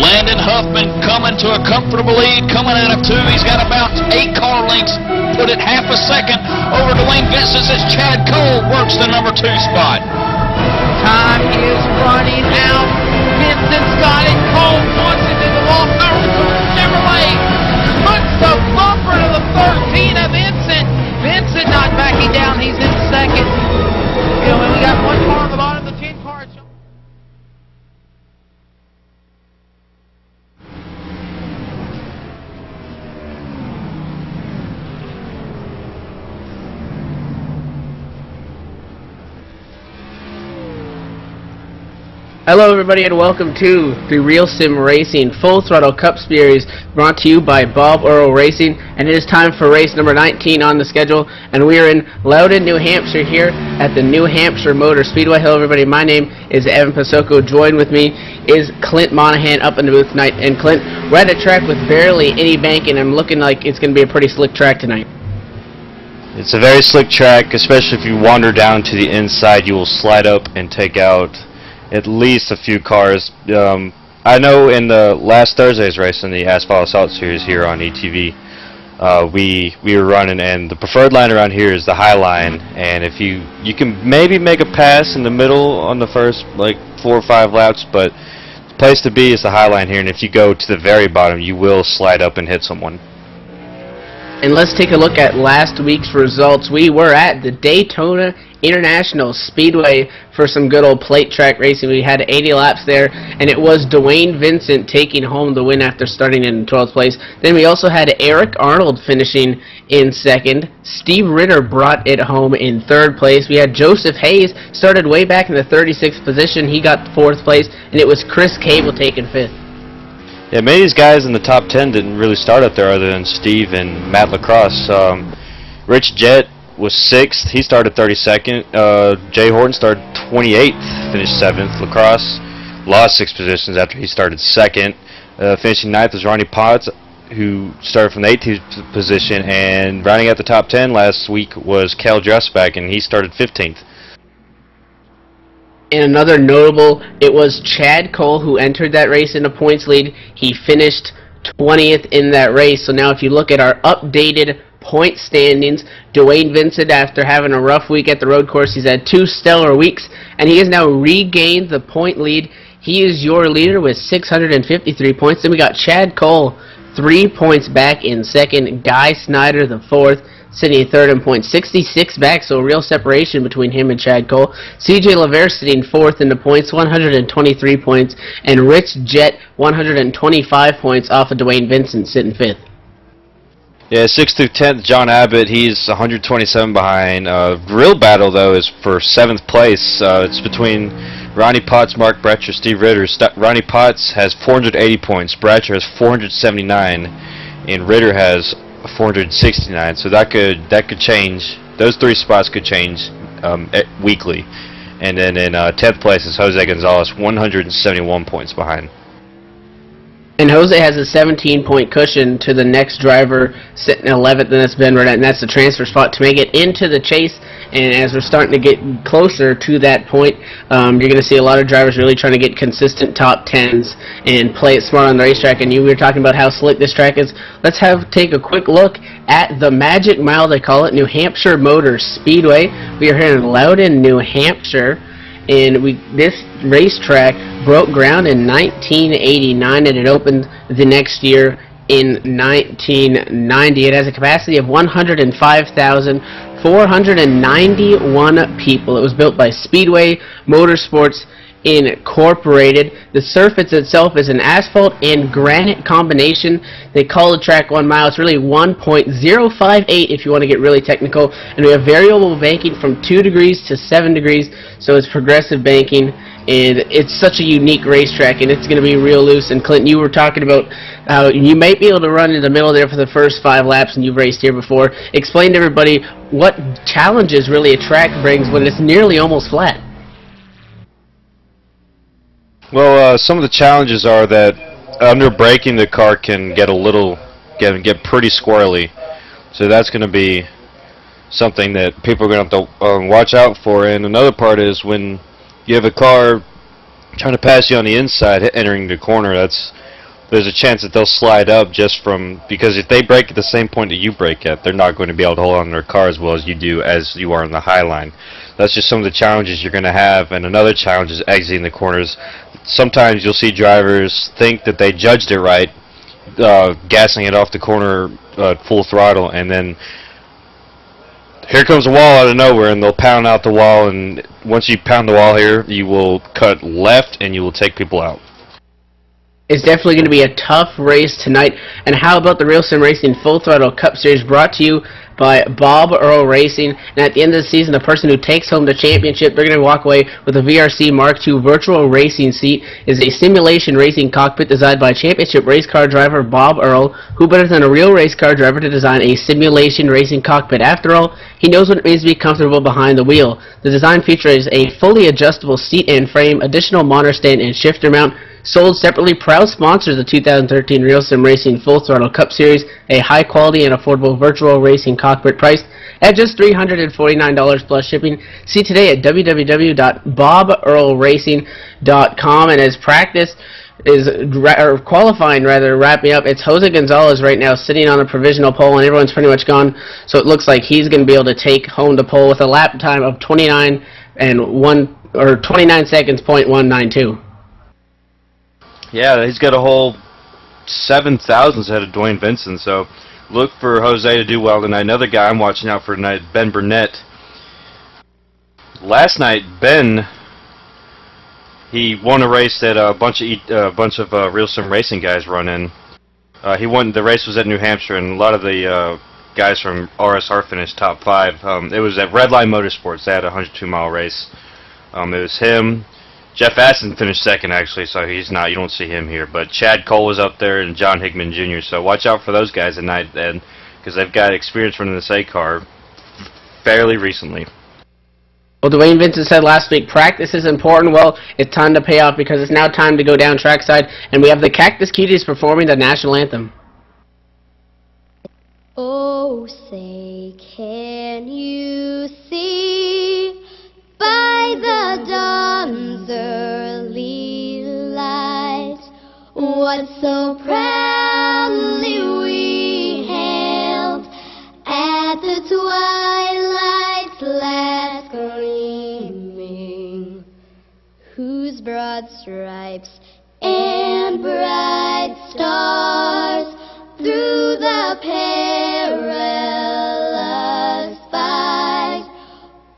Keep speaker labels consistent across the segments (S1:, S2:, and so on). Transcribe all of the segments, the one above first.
S1: Landon Huffman coming to a comfortable lead, coming out of 2. He's got about 8 car lengths, put it half a second over Dwayne Vincent as Chad Cole works the number 2 spot.
S2: Time is running out. Vincent's got it. Cole wants it in the wall. Chevrolet puts the bumper to the 13 of Vincent. Vincent not backing down. He's in second. You know, when we got one car on the bottom of the 10 car.
S3: Hello everybody and welcome to the Real Sim Racing Full Throttle Cup Series brought to you by Bob Earl Racing, and it is time for race number 19 on the schedule, and we are in Loudon, New Hampshire here at the New Hampshire Motor Speedway. Hello everybody, my name is Evan Pasoko. Joined with me is Clint Monahan up in the booth tonight, and Clint, we're at a track with barely any banking and looking like it's going to be a pretty slick track tonight.
S4: It's a very slick track, especially if you wander down to the inside. You will slide up and take out at least a few cars. I know in the last Thursday's race in the Asphalt Assault Series here on ETV, we were running, and the preferred line around here is the high line, and if you can maybe make a pass in the middle on the first like 4 or 5 laps, but the place to be is the high line here, and if you go to the very bottom, you will slide up and hit someone.
S3: And let's take a look at last week's results. We were at the Daytona International Speedway for some good old plate track racing. We had 80 laps there, and it was Dwayne Vincent taking home the win after starting in 12th place. Then we also had Eric Arnold finishing in 2nd. Steve Ritter brought it home in 3rd place. We had Joseph Hayes started way back in the 36th position. He got 4th place, and it was Chris Cable taking 5th.
S4: Yeah, many of these guys in the top 10 didn't really start up there other than Steve and Matt Lacrosse. Rich Jett was 6th. He started 32nd. Jay Horton started 28th, finished 7th. Lacrosse lost 6 positions after he started 2nd. Finishing 9th was Ronnie Potts, who started from the 18th position. And rounding out the top 10 last week was Cal Dressback, and he started 15th.
S3: And another notable, it was Chad Cole who entered that race in a points lead. He finished 20th in that race. So now if you look at our updated point standings, Dwayne Vincent, after having a rough week at the road course, he's had 2 stellar weeks, and he has now regained the point lead. He is your leader with 653 points. Then we got Chad Cole 3 points back in 2nd. Guy Snyder the 4th, sitting 3rd in points, 66 back, so a real separation between him and Chad Cole. CJ LaVere sitting 4th in the points, 123 points, and Rich Jett 125 points off of Dwayne Vincent sitting 5th.
S4: Yeah, 6th through 10th, John Abbott, he's 127 behind. Real battle, though, is for 7th place. It's between Ronnie Potts, Mark Bratcher, Steve Ritter. Ronnie Potts has 480 points, Bratcher has 479, and Ritter has 469. So that could change. Those 3 spots could change weekly. And then in 10th place is Jose Gonzalez, 171 points behind.
S3: And Jose has a 17-point cushion to the next driver sitting 11th, and that's Ben Burnett, and that's the transfer spot to make it into the chase. And as we're starting to get closer to that point, you're going to see a lot of drivers really trying to get consistent top 10s and play it smart on the racetrack. And we were talking about how slick this track is. Let's take a quick look at the Magic Mile, they call it, New Hampshire Motor Speedway. We are here in Loudon, New Hampshire. And this racetrack broke ground in 1989, and it opened the next year in 1990. It has a capacity of 105,491 people. It was built by Speedway Motorsports Incorporated. The surface itself is an asphalt and granite combination. They call the track 1 mile. It's really 1.058 if you want to get really technical. And we have variable banking from 2 degrees to 7 degrees, so it's progressive banking. And it's such a unique racetrack, and it's going to be real loose. And Clinton, you were talking about how you might be able to run in the middle there for the first 5 laps, and you've raced here before. Explain to everybody what challenges really a track brings when it's nearly almost flat.
S4: Well, some of the challenges are that under braking the car can get pretty squirrely, so that's going to be something that people are going to have to watch out for. And another part is when you have a car trying to pass you on the inside, entering the corner, there's a chance that they'll slide up just from, because if they brake at the same point that you brake at, they're not going to be able to hold on to their car as well as you are on the high line. That's just some of the challenges you're going to have. And another challenge is exiting the corners. Sometimes you'll see drivers think that they judged it right, gassing it off the corner full throttle, and then here comes a wall out of nowhere, and they'll pound out the wall, and once you pound the wall here, you will cut left and you will take people out.
S3: It's definitely going to be a tough race tonight. And how about the Real Sim Racing Full Throttle Cup Series, brought to you by Bob Earl Racing. And at the end of the season, the person who takes home the championship, they're going to walk away with a VRC Mark II virtual racing seat. Is a simulation racing cockpit designed by championship race car driver Bob Earl. Who better than a real race car driver to design a simulation racing cockpit? After all, he knows what it means to be comfortable behind the wheel. The design features a fully adjustable seat and frame, additional monitor stand and shifter mount. Sold separately, proud sponsors of the 2013 Real Sim Racing Full Throttle Cup Series, a high-quality and affordable virtual racing cockpit priced at just $349 plus shipping. See today at www.bobearlracing.com. And as practice is qualifying, wrapping up, it's Jose Gonzalez right now sitting on a provisional pole, and everyone's pretty much gone. So it looks like he's going to be able to take home the pole with a lap time of 29 seconds .192.
S4: Yeah, he's got a whole 7 thousandths ahead of Dwayne Vincent, so look for Jose to do well tonight. Another guy I'm watching out for tonight, Ben Burnett. Last night, Ben, he won a race that a bunch of Real Sim Racing guys run in. He won. The race was at New Hampshire, and a lot of the guys from RSR finished top 5. It was at Redline Motorsports. They had a 102-mile race. It was him. Jeff Aston finished second, actually, so he's not. You don't see him here. But Chad Cole was up there, and John Hickman Jr. So watch out for those guys tonight, then, because they've got experience running this A car fairly recently.
S3: Well, Dwayne Vincent said last week, practice is important. Well, it's time to pay off, because it's now time to go down trackside, and we have the Cactus Cuties performing the national anthem.
S5: Oh, say, can you see by the dawn's early light what so proudly we hailed at the twilight's last gleaming, whose broad stripes and bright stars through the perilous fight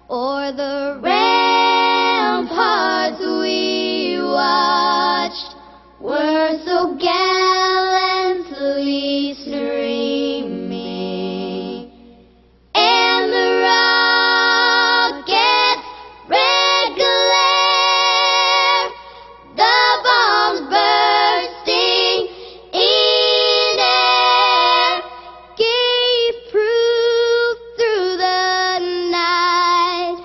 S5: o'er the ramparts we watched were so gallantly streaming, and the rocket's red glare, the bombs bursting in air, gave proof through the night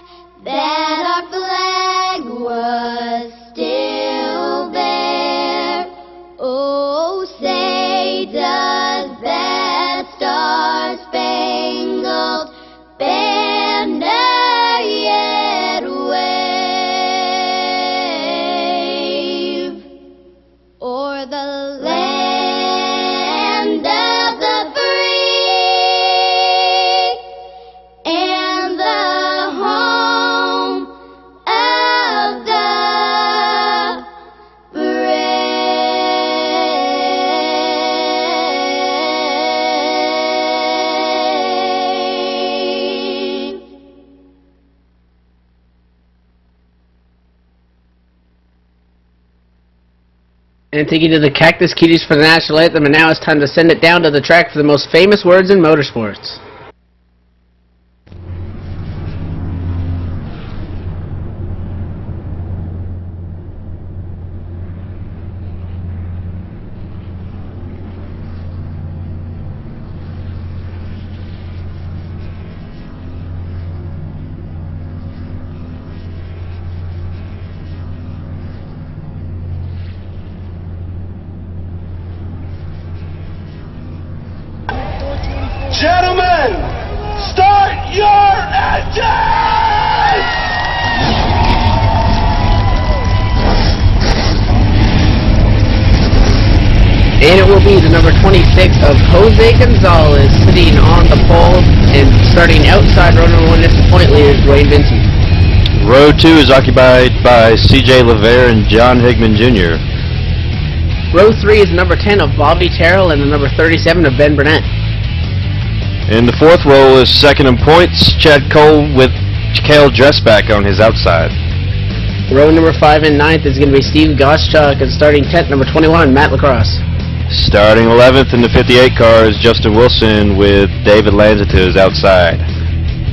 S5: that our flag was still there. Oh, say, does that star-spangled banner yet wave o'er the land of the free and the home of the brave?
S3: And taking to the Cactus Cuties for the national anthem, and now it's time to send it down to the track for the most famous words in motorsports.
S6: Gentlemen, start your engines!
S3: be the number 26 of Jose Gonzalez sitting on the pole, and starting outside row number 1 is the point leader, Dwayne Vincent.
S4: Row 2 is occupied by C.J. LeVere and John Higman Jr.
S3: Row 3 is number 10 of Bobby Terrell and the number 37 of Ben Burnett.
S4: In the 4th row is second in points, Chad Cole with Cale Dressback on his outside.
S3: Row number 5 and 9th is going to be Steve Goschuk, and starting 10th, number 21, Matt Lacrosse.
S4: Starting 11th in the 58 car is Justin Wilson with David Lanza to his outside.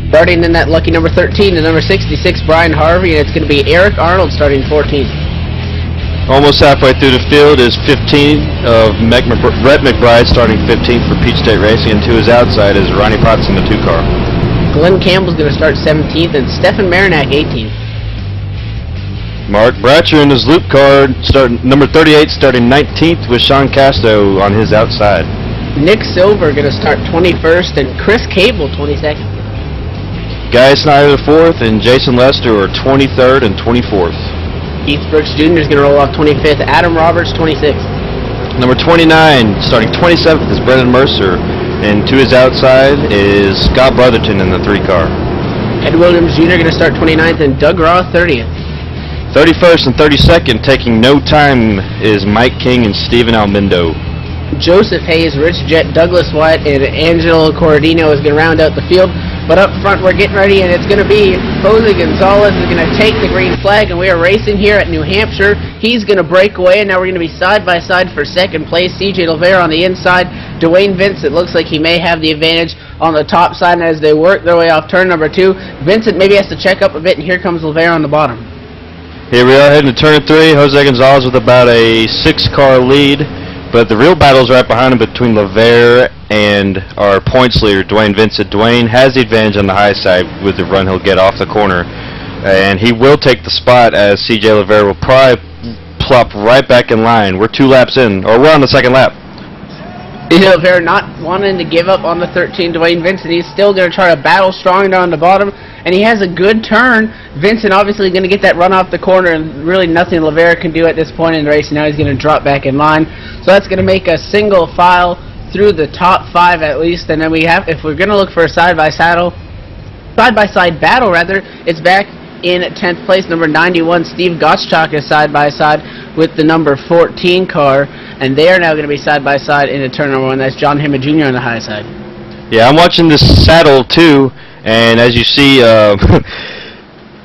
S3: Starting in that lucky number 13 to number 66, Brian Harvey, and it's going to be Eric Arnold starting 14th.
S4: Almost halfway through the field is 15 of Brett McBride starting 15th for Peach State Racing, and to his outside is Ronnie Potts in the 2 car.
S3: Glenn Campbell's going to start 17th, and Stefan Marinac 18th.
S4: Mark Bratcher in his loop car, number 38, starting 19th with Sean Casto on his outside.
S3: Nick Silver going to start 21st, and Chris Cable 22nd.
S4: Guy Snyder 4th and Jason Lester are 23rd and 24th.
S3: Keith Brooks Jr. is going to roll off 25th, Adam Roberts 26th.
S4: Number 29, starting 27th is Brendan Mercer, and to his outside is Scott Brotherton in the 3 car.
S3: Ed Williams Jr. going to start 29th, and Doug Roth 30th.
S4: 31st and 32nd, taking no time, is Mike King and Steven Almindo.
S3: Joseph Hayes, Rich Jett, Douglas White, and Angelo Corradino is going to round out the field. But up front, we're getting ready, and it's going to be Jose Gonzalez is going to take the green flag, and we are racing here at New Hampshire. He's going to break away, and now we're going to be side-by-side for second place. C.J. LeVere on the inside. Dwayne Vincent looks like he may have the advantage on the top side, and as they work their way off turn number 2, Vincent maybe has to check up a bit, and here comes LeVere on the bottom.
S4: Here we are heading to turn 3. Jose Gonzalez with about a 6-car lead, but the real battle's right behind him between LeVere and our points leader, Dwayne Vincent. Dwayne has the advantage on the high side with the run he'll get off the corner, and he will take the spot as C.J. LeVere will probably plop right back in line. We're 2 laps in, or we're on the 2nd lap.
S3: C.J. LeVere not wanting to give up on the 13, Dwayne Vincent. He's still going to try to battle strong down the bottom, and he has a good turn. Vincent obviously going to get that run off the corner, and really nothing LeVere can do at this point in the race. Now he's going to drop back in line. So that's going to make a single file through the top 5 at least, and then we have, if we're going to look for a side-by-side battle rather, it's back in 10th place, number 91, Steve Gottschalk is side-by-side with the number 14 car, and they are now going to be side-by-side into turn number 1. That's John Heyman Jr. on the high side.
S4: Yeah, I'm watching this saddle too, and as you see,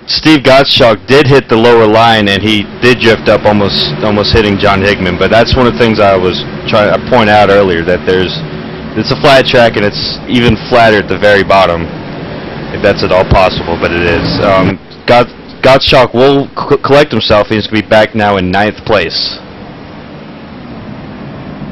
S4: Steve Gottschalk did hit the lower line, and he did drift up, almost hitting John Higman. But that's one of the things I was trying to point out earlier, that it's a flat track, and it's even flatter at the very bottom, if that's at all possible. But it is. Gottschalk will collect himself. He's going to be back now in 9th place.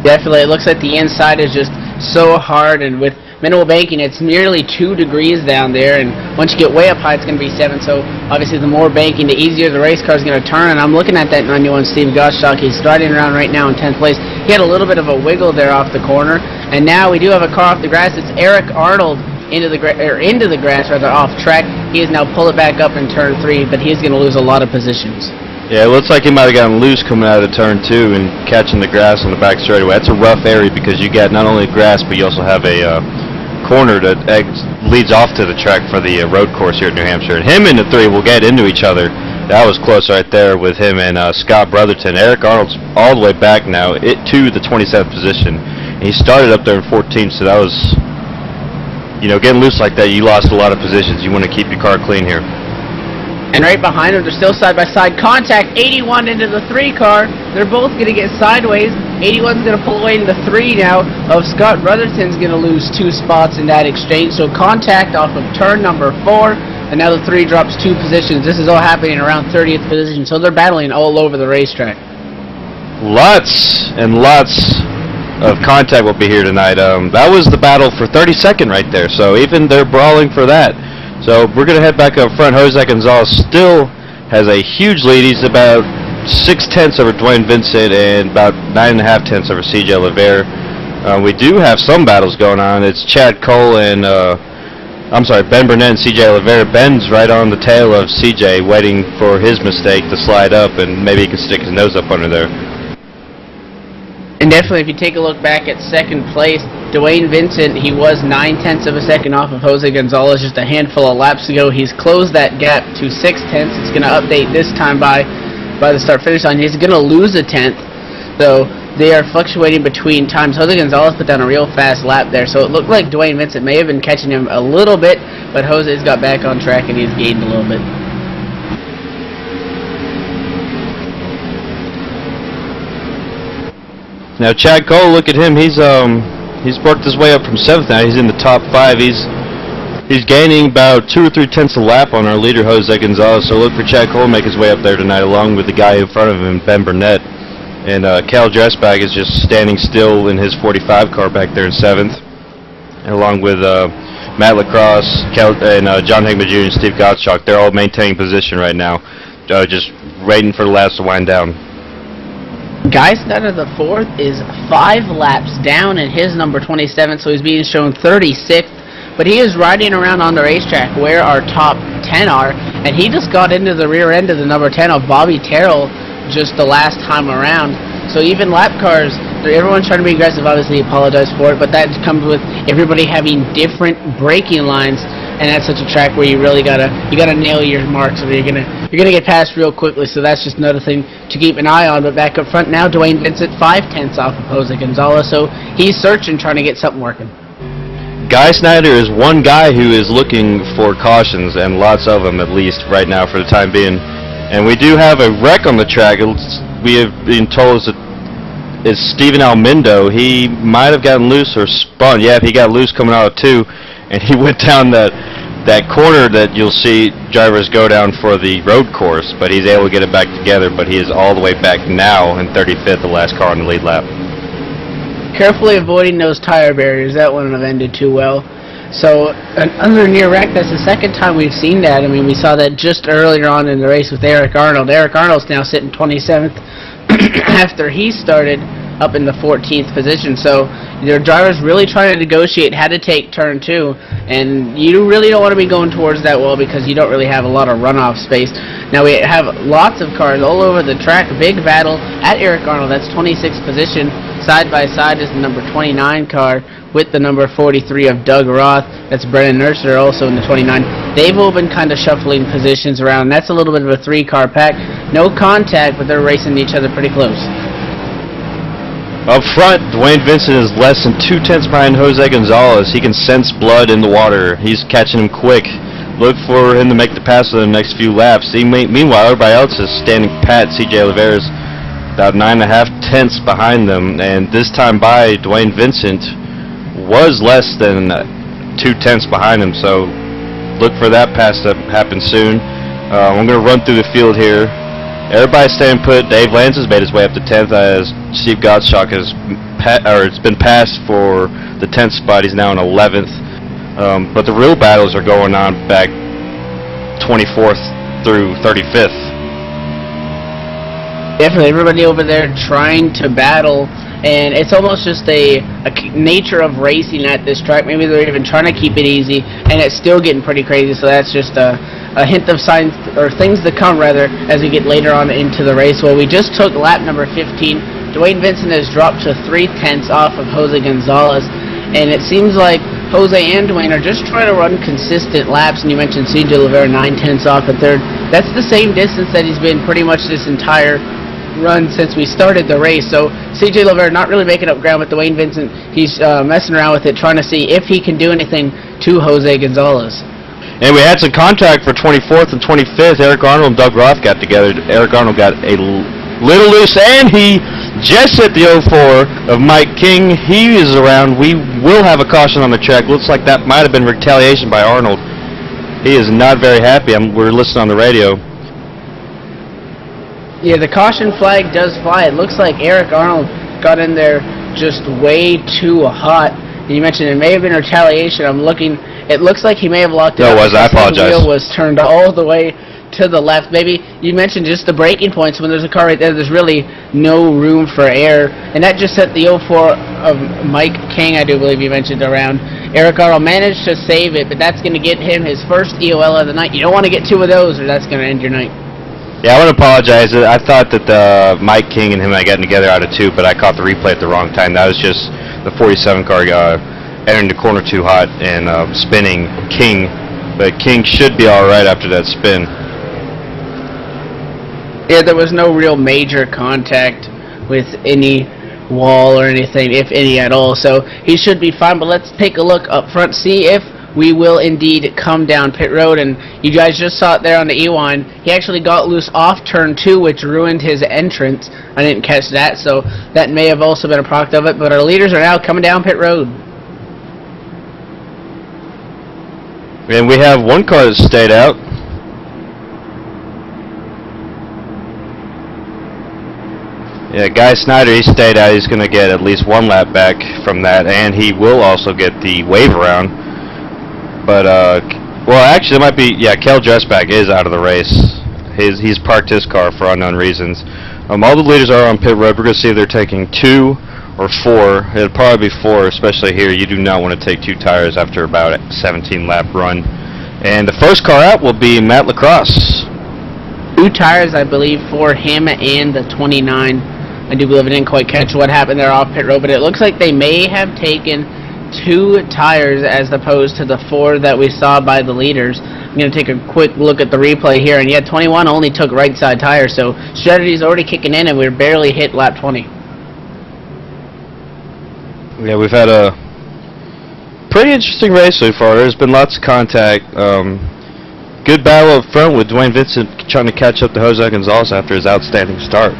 S3: Definitely, it looks like the inside is just so hard, and with minimal banking, it's nearly 2 degrees down there, and once you get way up high, it's going to be 7, so obviously the more banking, the easier the race car is going to turn, and I'm looking at that 91 Steve Gottschalk. He's starting around right now in 10th place. He had a little bit of a wiggle there off the corner, and now we do have a car off the grass. It's Eric Arnold into the grass, off track. He has now pulled it back up in turn 3, but he's going to lose a lot of positions.
S4: Yeah, it looks like he might have gotten loose coming out of the turn 2 and catching the grass on the back straightaway. That's a rough area because you got not only grass, but you also have a corner that leads off to the track for the road course here at New Hampshire. And him and the 3 will get into each other. That was close right there with him and Scott Brotherton. Eric Arnold's all the way back now to the 27th position. And he started up there in 14th, so that was, getting loose like that, you lost a lot of positions. You want to keep your car clean here.
S3: And right behind them, they're still side-by-side contact. 81 into the 3 car. They're both going to get sideways. 81's going to pull away into the 3 now. Of Scott Brotherton's going to lose 2 spots in that exchange. So contact off of turn number 4. And now the 3 drops 2 positions. This is all happening around 30th position. So they're battling all over the racetrack.
S4: Lots and lots of contact will be here tonight. That was the battle for 32nd right there. So even they're brawling for that. So we're going to head back up front. Jose Gonzalez still has a huge lead. He's about 6/10 over Dwayne Vincent and about 9.5 over C.J. LeVere. We do have some battles going on. It's Chad Cole and, Ben Burnett and C.J. LeVere. Ben's right on the tail of C.J. waiting for his mistake to slide up, and maybe he can stick his nose up under there.
S3: And And definitely, if you take a look back at second place, Dwayne Vincent, he was 0.9 of a second off of Jose Gonzalez just a handful of laps ago. He's closed that gap to 0.6. It's going to update this time by the start-finish line. He's going to lose a 10th, though. They are fluctuating between times. Jose Gonzalez put down a real fast lap there, so it looked like Dwayne Vincent may have been catching him a little bit, but Jose's got back on track and he's gained a little bit.
S4: Now Chad Cole, look at him. He's worked his way up from 7th now. He's in the top 5. He's gaining about 2 or 3 tenths a lap on our leader, Jose Gonzalez. So look for Chad Cole to make his way up there tonight, along with the guy in front of him, Ben Burnett. And Cal Dressbag is just standing still in his 45 car back there in 7th, and along with Matt Lacrosse, and John Higman Jr. and Steve Gottschalk. They're all maintaining position right now, just waiting for the laps to wind down.
S3: Guy Snyder the 4th is 5 laps down in his number 27, so he's being shown 36th. But he is riding around on the racetrack where our top 10 are, and he just got into the rear end of the number 10 of Bobby Terrell just the last time around. So even lap cars, everyone's trying to be aggressive. Obviously, apologize for it, but that comes with everybody having different braking lines, and that's such a track where you really gotta nail your marks, or you're gonna get passed real quickly. So that's just another thing to keep an eye on. But back up front now, Dwayne Vincent 0.5 off of Jose Gonzalez, so he's searching, trying to get something working.
S4: Guy Snyder is one guy who is looking for cautions, and lots of them at least right now for the time being. And we do have a wreck on the track. We have been told it's Steven Almindo. He might have gotten loose or spun. Yeah, he got loose coming out of 2, and he went down that corner that you'll see drivers go down for the road course, but he's able to get it back together. But he is all the way back now in 35th, the last car on the lead lap.
S3: Carefully avoiding those tire barriers. That wouldn't have ended too well. So another near wreck. That's the second time we've seen that. I mean, we saw that just earlier on in the race with Eric Arnold. Eric Arnold's now sitting 27th after he started up in the 14th position. So your driver's really trying to negotiate how to take turn 2, and you really don't want to be going towards that wall because you don't really have a lot of runoff space. Now we have lots of cars all over the track. Big battle at Eric Arnold. That's 26th position. Side by side is the number 29 car with the number 43 of Doug Roth. That's Brennan Nurser also in the 29. They've all been kind of shuffling positions around. That's a little bit of a 3-car pack. No contact, but they're racing each other pretty close.
S4: Up front, Dwayne Vincent is less than 2 tenths behind Jose Gonzalez. He can sense blood in the water. He's catching him quick. Look for him to make the pass in the next few laps. Meanwhile, everybody else is standing pat. CJ Oliveira's about 9.5 tenths behind them, and this time by, Dwayne Vincent was less than 2 tenths behind him, so look for that pass to happen soon. I'm going to run through the field here. Everybody's staying put. Dave Lance has made his way up to 10th as Steve Gottschalk has it's been passed for the 10th spot. He's now in 11th. But the real battles are going on back 24th through 35th.
S3: Definitely, everybody over there trying to battle, and it's almost just a nature of racing at this track. Maybe they're even trying to keep it easy, and it's still getting pretty crazy. So that's just a hint of signs, or things to come rather, as we get later on into the race. Well, we just took lap number 15. Dwayne Vincent has dropped to 0.3 off of Jose Gonzalez, and it seems like Jose and Dwayne are just trying to run consistent laps. And you mentioned CJ Oliveira 0.9 off at 3rd. That's the same distance that he's been pretty much this entire run since we started the race. So CJ Oliveira not really making up ground with Dwayne Vincent. He's messing around with it, trying to see if he can do anything to Jose Gonzalez.
S4: And we had some contact for 24th and 25th. Eric Arnold and Doug Roth got together. Eric Arnold got a little loose, and he just hit the 04 of Mike King. He is around. We will have a caution on the track. Looks like that might have been retaliation by Arnold. He is not very happy. We're listening on the radio.
S3: Yeah, the caution flag does fly. It looks like Eric Arnold got in there just way too hot. And you mentioned it may have been retaliation. I'm looking. It looks like he may have locked it up.
S4: No, it was. I apologize.
S3: The wheel was turned all the way to the left. Maybe you mentioned just the braking points. When there's a car right there, there's really no room for air. And that just set the 04 of Mike King, I do believe you mentioned, around. Eric Arnold managed to save it, but that's going to get him his first EOL of the night. You don't want to get 2 of those, or that's going to end your night.
S4: Yeah, I want to apologize. I thought that Mike King and him had gotten together out of 2, but I caught the replay at the wrong time. That was just the 47 car entering the corner too hot and spinning King. But King should be all right after that spin.
S3: Yeah, there was no real major contact with any wall or anything, if any at all. So he should be fine. But let's take a look up front, see if we will indeed come down pit road. And you guys just saw it there on the E1. He actually got loose off turn 2, which ruined his entrance. I didn't catch that, so that may have also been a product of it. But our leaders are now coming down pit road.
S4: And we have one car that stayed out. Yeah, Guy Snyder, he stayed out. He's going to get at least 1 lap back from that, and he will also get the wave around. But, well, actually, it might be, yeah, Kel Dressback is out of the race. He's parked his car for unknown reasons. All the leaders are on pit road. We're going to see if they're taking 2 or 4. It'll probably be 4, especially here. You do not want to take 2 tires after about a 17-lap run. And the first car out will be Matt Lacrosse.
S3: 2 tires, I believe, for him and the 29. I do believe I didn't quite catch what happened there off pit road, but it looks like they may have taken 2 tires as opposed to the 4 that we saw by the leaders. I'm going to take a quick look at the replay here, and yeah, 21 only took right side tires, so strategy's already kicking in, and we're barely hit lap 20.
S4: Yeah, we've had a pretty interesting race so far. There's been lots of contact. Good battle up front with Dwayne Vincent trying to catch up to Jose Gonzalez after his outstanding start.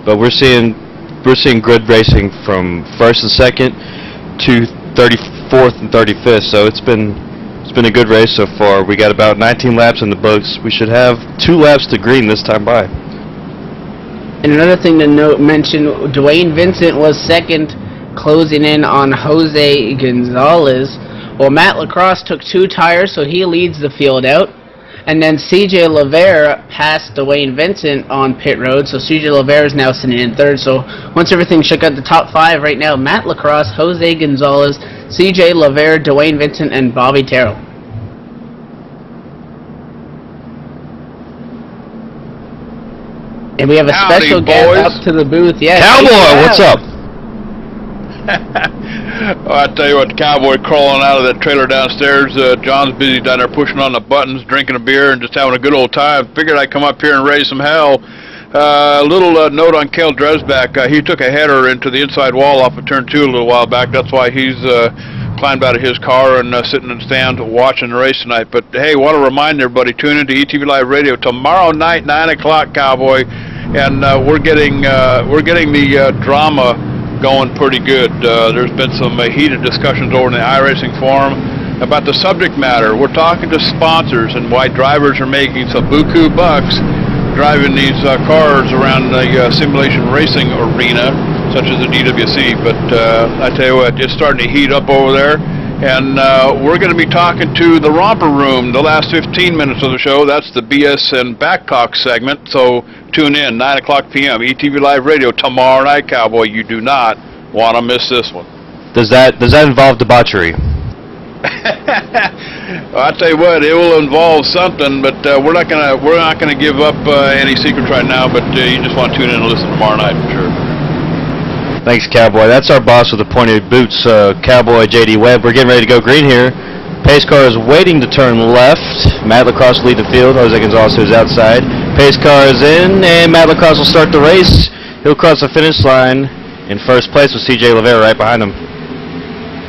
S4: But we're seeing good racing from 1st and 2nd to 34th and 35th. So it's been a good race so far. We got about 19 laps in the books. We should have 2 laps to green this time by.
S3: And another thing to mention, Dwayne Vincent was 2nd, closing in on Jose Gonzalez. Well, Matt Lacrosse took 2 tires, so he leads the field out. And then CJ Lavere passed Dwayne Vincent on pit road, so CJ Lavere is now sitting in 3rd. So once everything shook out, the top 5 right now, Matt Lacrosse, Jose Gonzalez, CJ Lavere, Dwayne Vincent, and Bobby Terrell. And we have a special guest up to the booth. Yeah,
S4: Cowboy, what's up?
S7: Oh, I tell you what, the Cowboy crawling out of that trailer downstairs. John's busy down there pushing on the buttons, drinking a beer, and just having a good old time. Figured I'd come up here and raise some hell. A little note on Kel Dresback. He took a header into the inside wall off of turn 2 a little while back. That's why he's climbed out of his car and sitting in the stand watching the race tonight. But hey, want to remind everybody, tune into ETV Live Radio tomorrow night, 9 o'clock, Cowboy, and we're getting the drama going pretty good. There's been some heated discussions over in the iRacing forum about the subject matter. We're talking to sponsors and why drivers are making some buku bucks driving these cars around the simulation racing arena, such as the DWC. But I tell you what, it's starting to heat up over there, and we're going to be talking to the Romper Room the last 15 minutes of the show. That's the BS and Back Talk segment, so tune in, 9 o'clock p.m., ETV Live Radio tomorrow night, Cowboy. You do not want to miss this one.
S4: Does that involve debauchery?
S7: Well, I tell you what, it will involve something, but we're not gonna give up any secrets right now. But you just want to tune in and listen tomorrow night for sure.
S4: Thanks, Cowboy. That's our boss with the pointed boots, Cowboy JD Webb. We're getting ready to go green here. Pace car is waiting to turn left. Matt Lacrosse will lead the field. Jose Gonzalez is outside. Pace car is in, and Matt Lacrosse will start the race. He'll cross the finish line in first place with CJ Lavere right behind him.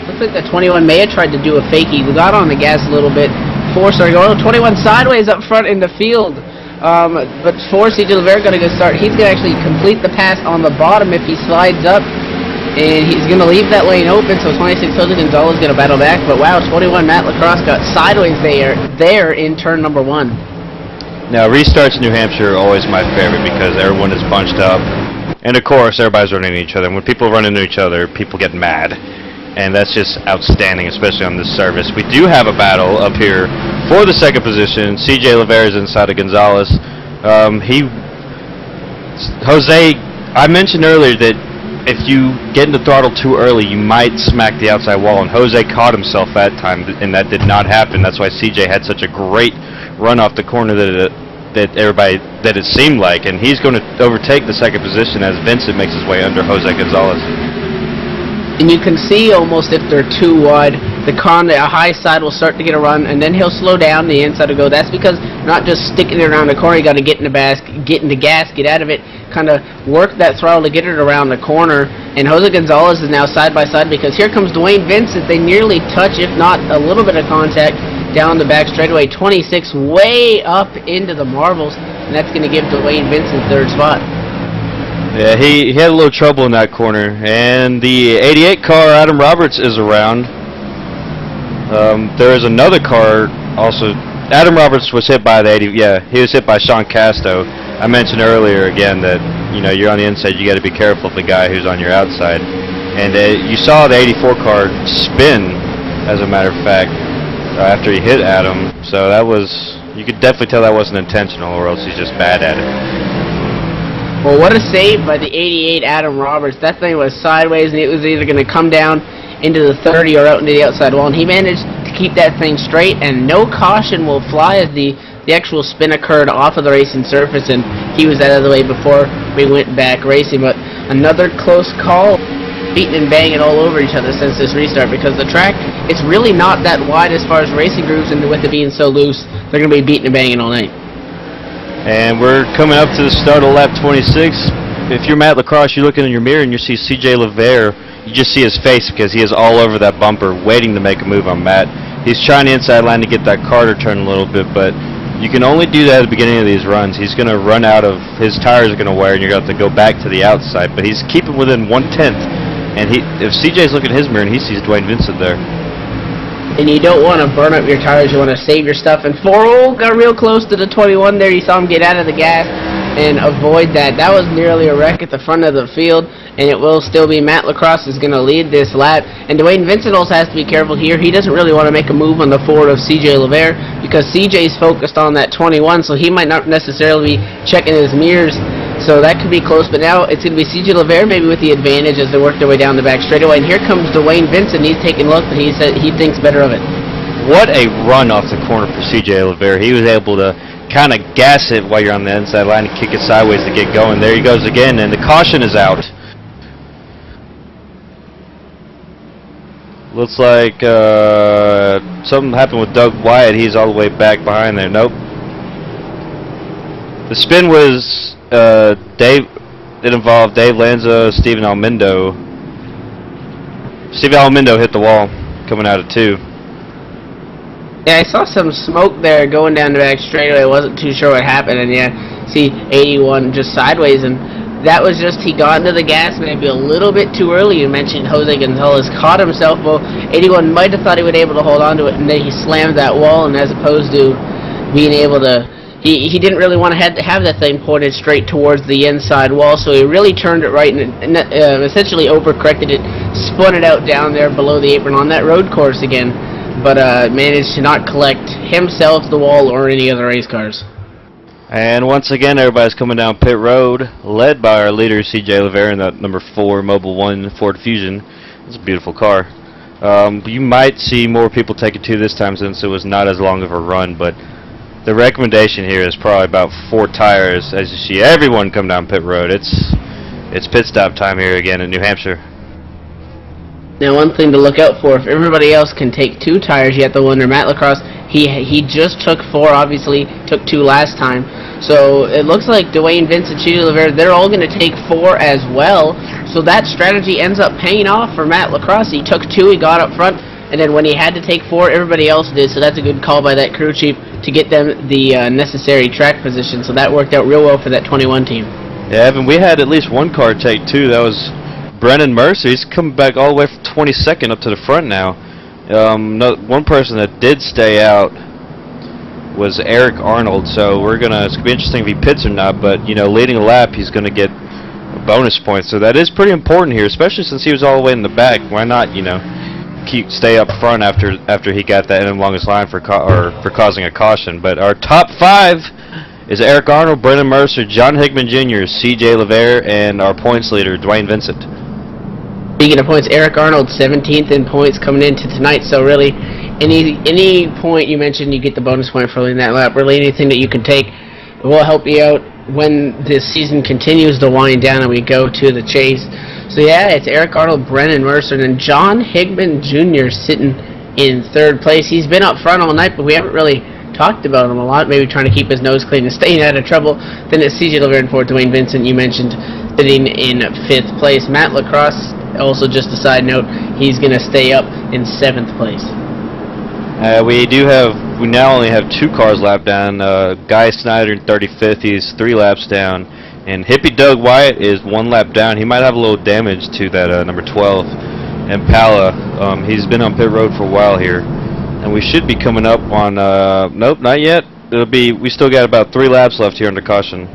S3: Looks like the 21 may have tried to do a fakie. We got on the gas a little bit. 4 started going. 21 sideways up front in the field. But 4, CJ Lavere got a good start. He's going to actually complete the pass on the bottom if he slides up. And he's going to leave that lane open, so 26 Jose Gonzalez is going to battle back. But wow, 21 Matt Lacrosse got sideways there in turn number 1.
S4: Now, restarts in New Hampshire are always my favorite because everyone is bunched up. And of course, everybody's running into each other. And when people run into each other, people get mad. And that's just outstanding, especially on this service. We do have a battle up here for the 2nd position. CJ Lavere is inside of Gonzalez. Jose, I mentioned earlier that if you get into throttle too early, you might smack the outside wall, and Jose caught himself that time, and that did not happen. That's why CJ had such a great run off the corner that that it seemed like, and he's going to overtake the second position as Vincent makes his way under Jose Gonzalez.
S3: And you can see almost if they're too wide, the car on the high side will start to get a run, and then he'll slow down, the inside will go. That's because not just sticking it around the corner, you got to get in the gas, get out of it, kind of work that throttle to get it around the corner. And Jose Gonzalez is now side by side because here comes Dwayne Vincent. They nearly touch, if not a little bit of contact, down the back straightaway. 26 way up into the marbles, and that's going to give Dwayne Vincent third spot.
S4: Yeah, he had a little trouble in that corner, and the 88 car, Adam Roberts, is around. There is another car also. Adam Roberts was hit by the 80. Yeah, he was hit by Sean Casto. I mentioned earlier again that you're on the inside, you got to be careful of the guy who's on your outside. And you saw the 84 car spin, as a matter of fact, after he hit Adam. So that was, you could definitely tell that wasn't intentional, or else he's just bad at it.
S3: Well, what a save by the 88 Adam Roberts. That thing was sideways, and it was either going to come down into the 30 or out into the outside wall, and he managed to keep that thing straight, and no caution will fly as the actual spin occurred off of the racing surface, and he was out of the way before we went back racing. But another close call, beating and banging all over each other since this restart, because the track, it's really not that wide as far as racing grooves, and with it being so loose, they're going to be beating and banging all night.
S4: And we're coming up to the start of lap 26. If you're Matt Lacrosse, you're looking in your mirror and you see CJ LeVere. You just see his face because he is all over that bumper waiting to make a move on Matt. He's trying the inside line to get that car to turn a little bit, but you can only do that at the beginning of these runs. He's going to run out of, his tires are going to wear, and you're going to have to go back to the outside, but he's keeping within 1/10. And if CJ's looking at his mirror and he sees Dwayne Vincent there.
S3: And you don't want to burn up your tires, you want to save your stuff. And 4-0 got real close to the 21 there. You saw him get out of the gas and avoid that. That was nearly a wreck at the front of the field, and it will still be Matt Lacrosse is going to lead this lap. And Dwayne Vincent also has to be careful here. He doesn't really want to make a move on the forward of CJ LeVere because CJ's focused on that 21, so he might not necessarily be checking his mirrors. So that could be close, but now it's going to be CJ LeVere maybe with the advantage as they work their way down the back straightaway. And here comes Dwayne Vincent. He's taking a look, but he said he thinks better of it.
S4: What a run off the corner for CJ LeVere. He was able to kind of gas it while you're on the inside line and kick it sideways to get going. There he goes again, and the caution is out. Looks like something happened with Doug Wyatt. He's all the way back behind there. Nope. The spin was it involved Dave Lanza, Steven Almindo. Steven Almindo hit the wall coming out of 2.
S3: Yeah, I saw some smoke there going down the back straightaway. I wasn't too sure what happened, and yeah, see 81 just sideways, and that was just he got into the gas maybe a little bit too early. You mentioned Jose Gonzalez caught himself. Well, 81 might have thought he would be able to hold on to it, and then he slammed that wall, and as opposed to being able to, he didn't really want to have that thing pointed straight towards the inside wall, so he really turned it right and essentially overcorrected it, spun it out down there below the apron on that road course again, but managed to not collect himself, the wall, or any other race cars.
S4: And once again, everybody's coming down pit road, led by our leader, CJ LeVere, in that number 4 Mobil 1 Ford Fusion. It's a beautiful car. You might see more people take it too this time since it was not as long of a run, but the recommendation here is probably about 4 tires as you see everyone come down pit road. It's pit stop time here again in New Hampshire.
S3: Now, one thing to look out for, if everybody else can take 2 tires, you have to wonder, Matt Lacrosse, he just took 4, obviously, took 2 last time. So it looks like Dwayne Vincent, CJ LeVere, they're all going to take 4 as well. So that strategy ends up paying off for Matt Lacrosse. He took 2, he got up front, and then when he had to take 4, everybody else did. So that's a good call by that crew chief to get them the necessary track position. So that worked out real well for that 21 team.
S4: Yeah, Evan, we had at least one car take 2. That was Brennan Mercer. He's coming back all the way from 22nd up to the front now. One person that did stay out was Eric Arnold, so it's going to be interesting if he pits or not, but leading a lap he's going to get a bonus point, so that is pretty important here, especially since he was all the way in the back. Why not stay up front after he got that in longest line for causing a caution. But our top 5 is Eric Arnold, Brennan Mercer, John Hickman Jr., CJ LeVere, and our points leader Dwayne Vincent.
S3: Speaking of points, Eric Arnold 17th in points coming into tonight, so really any point you mentioned, you get the bonus point for leading that lap. Really anything that you can take We'll help you out when this season continues to wind down and we go to the chase. So yeah, it's Eric Arnold, Brennan Mercer, and John Higman Jr. sitting in third place. He's been up front all night, but we haven't really talked about him a lot, maybe trying to keep his nose clean and staying out of trouble. Then it's CJ Laverne and fourth, Dwayne Vincent, you mentioned, sitting in fifth place. Matt Lacrosse, also just a side note, he's going to stay up in seventh place.
S4: We now only have 2 cars lapped down. Guy Snyder in 35th, he's 3 laps down. And Hippie Doug Wyatt is 1 lap down. He might have a little damage to that number 12. And Pala, he's been on pit road for a while here. And we should be coming up on, nope, not yet. We still got about 3 laps left here under caution.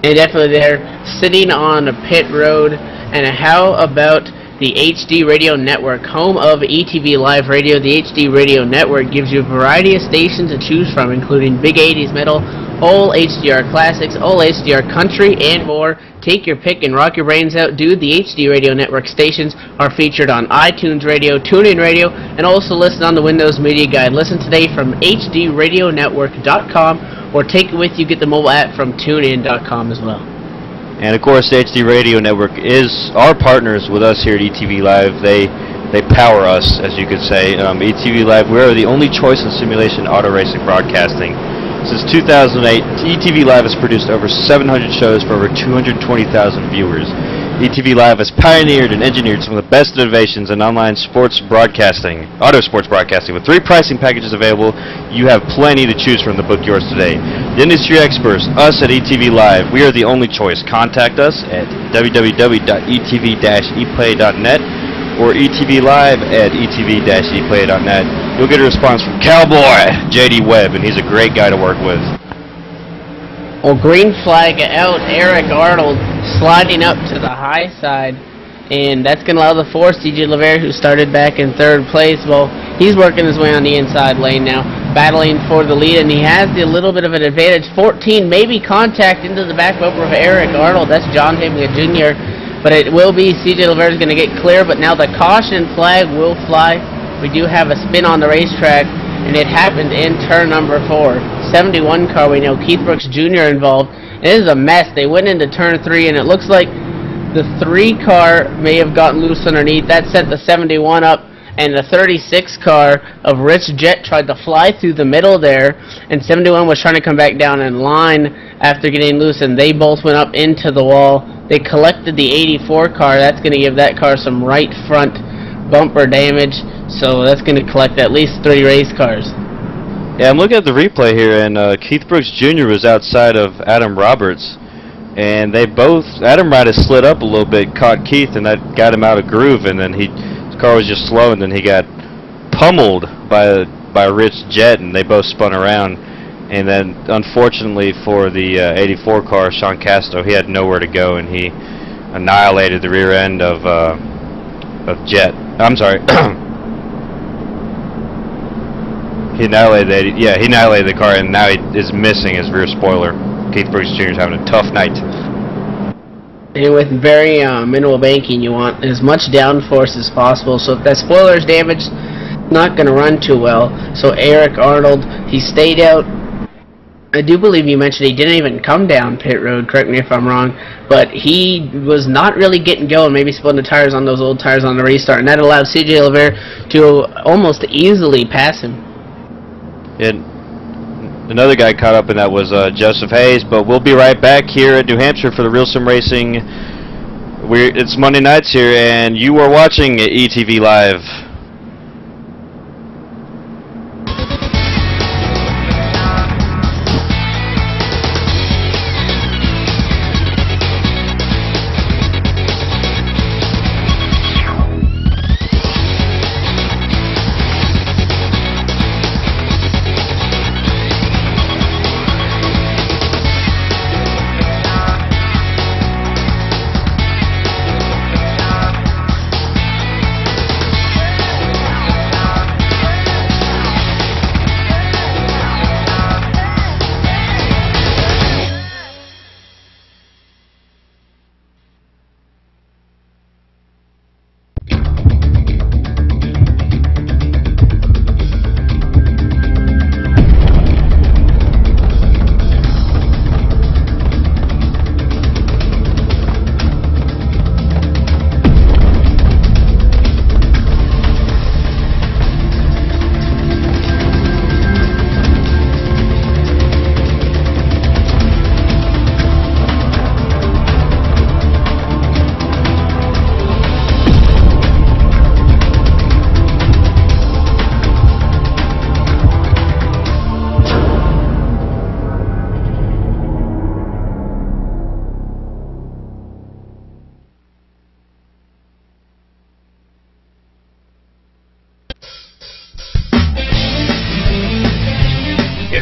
S3: And definitely they're sitting on a pit road. And how about the HD Radio Network, home of ETV Live Radio? The HD Radio Network gives you a variety of stations to choose from, including big 80s metal, old HDR classics, old HDR country, and more. Take your pick and rock your brains out, dude. The HD Radio Network stations are featured on iTunes Radio, TuneIn Radio, and also listed on the Windows Media Guide. Listen today from hdradionetwork.com, or take it with you. Get the mobile app from tunein.com as well.
S4: And of course, the HD Radio Network is our partners with us here at ETV Live. They power us, as you could say. ETV Live, we are the only choice in simulation auto racing broadcasting. Since 2008, ETV Live has produced over 700 shows for over 220,000 viewers. ETV Live has pioneered and engineered some of the best innovations in online sports broadcasting, auto sports broadcasting. With 3 pricing packages available, you have plenty to choose from to book yours today. The industry experts, us at ETV Live, we are the only choice. Contact us at www.etv-eplay.net or etvlive@etv-eplay.net. You'll get a response from Cowboy JD Webb, and he's a great guy to work with.
S3: Well, green flag out, Eric Arnold sliding up to the high side, and that's going to allow the 4, CJ Laverne, who started back in third place. Well, he's working his way on the inside lane now, battling for the lead, and he has a little bit of an advantage. 14, maybe contact into the back bumper of Eric Arnold. That's John Higman Jr., but it will be CJ Laverne is going to get clear, but now the caution flag will fly. We do have a spin on the racetrack, and it happened in turn number 4. 71 car, we know Keith Brooks Jr. involved. It is a mess. They went into turn 3, and it looks like the 3 car may have gotten loose underneath. That sent the 71 up, and the 36 car of Rich Jet tried to fly through the middle there, and 71 was trying to come back down in line after getting loose, and they both went up into the wall. They collected the 84 car. That's going to give that car some right front bumper damage, so that's going to collect at least 3 race cars.
S4: Yeah, I'm looking at the replay here, and Keith Brooks Jr. was outside of Adam Roberts, and Adam might have slid up a little bit, caught Keith, and that got him out of groove, and then his car was just slow, and then he got pummeled by Rich Jet, and they both spun around. And then, unfortunately for the 84 car, Sean Casto, he had nowhere to go, and he annihilated the rear end of Jet. I'm sorry. He annihilated the car, and now he is missing his rear spoiler. Keith Brooks Jr. is having a tough night.
S3: And with very minimal banking, you want as much downforce as possible. So if that spoiler is damaged, not going to run too well. So Eric Arnold, he stayed out. I do believe you mentioned he didn't even come down pit road, correct me if I'm wrong, but he was not really getting going, maybe splitting the tires on those old tires on the restart, and that allowed CJ Laverne to almost easily pass him.
S4: And another guy caught up in that was Joseph Hayes, but we'll be right back here at New Hampshire for the Real Sim Racing. It's Monday nights here, and you are watching ETV Live.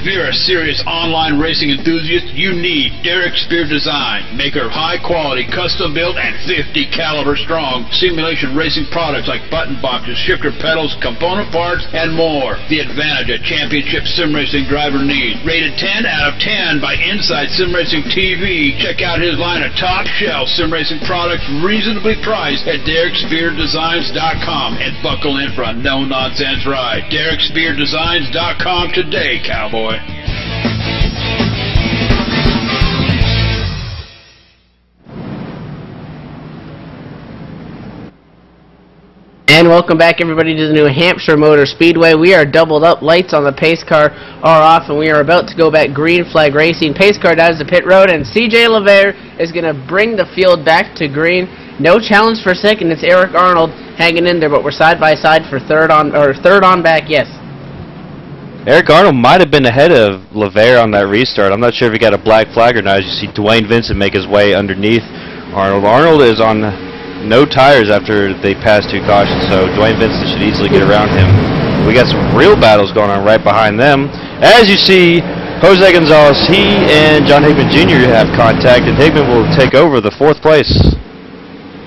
S7: If you're a serious online racing enthusiast, you need Derek Spear Design, maker of high-quality, custom-built, and 50 caliber strong simulation racing products like button boxes, shifter pedals, component parts, and more. The advantage a championship sim racing driver needs. Rated 10 out of 10 by Inside Sim Racing TV. Check out his line of top-shelf sim racing products reasonably priced at DerekSpearDesigns.com and buckle in for a no-nonsense ride. DerekSpearDesigns.com today, cowboy.
S3: And welcome back, everybody, to the New Hampshire Motor Speedway. We are doubled up. Lights on the pace car are off, and we are about to go back green flag racing. Pace car down to pit road, and CJ LeVere is going to bring the field back to green. No challenge for second. It's Eric Arnold hanging in there, but we're side by side for third on back. Yes.
S4: Eric Arnold might have been ahead of LeVere on that restart. I'm not sure if he got a black flag or not. As you see Dwayne Vincent make his way underneath Arnold. Arnold is on no tires after they passed 2 cautions, so Dwayne Vincent should easily get around him. We got some real battles going on right behind them. As you see, Jose Gonzalez, he and John Hickman Jr. have contact, and Hickman will take over the 4th place.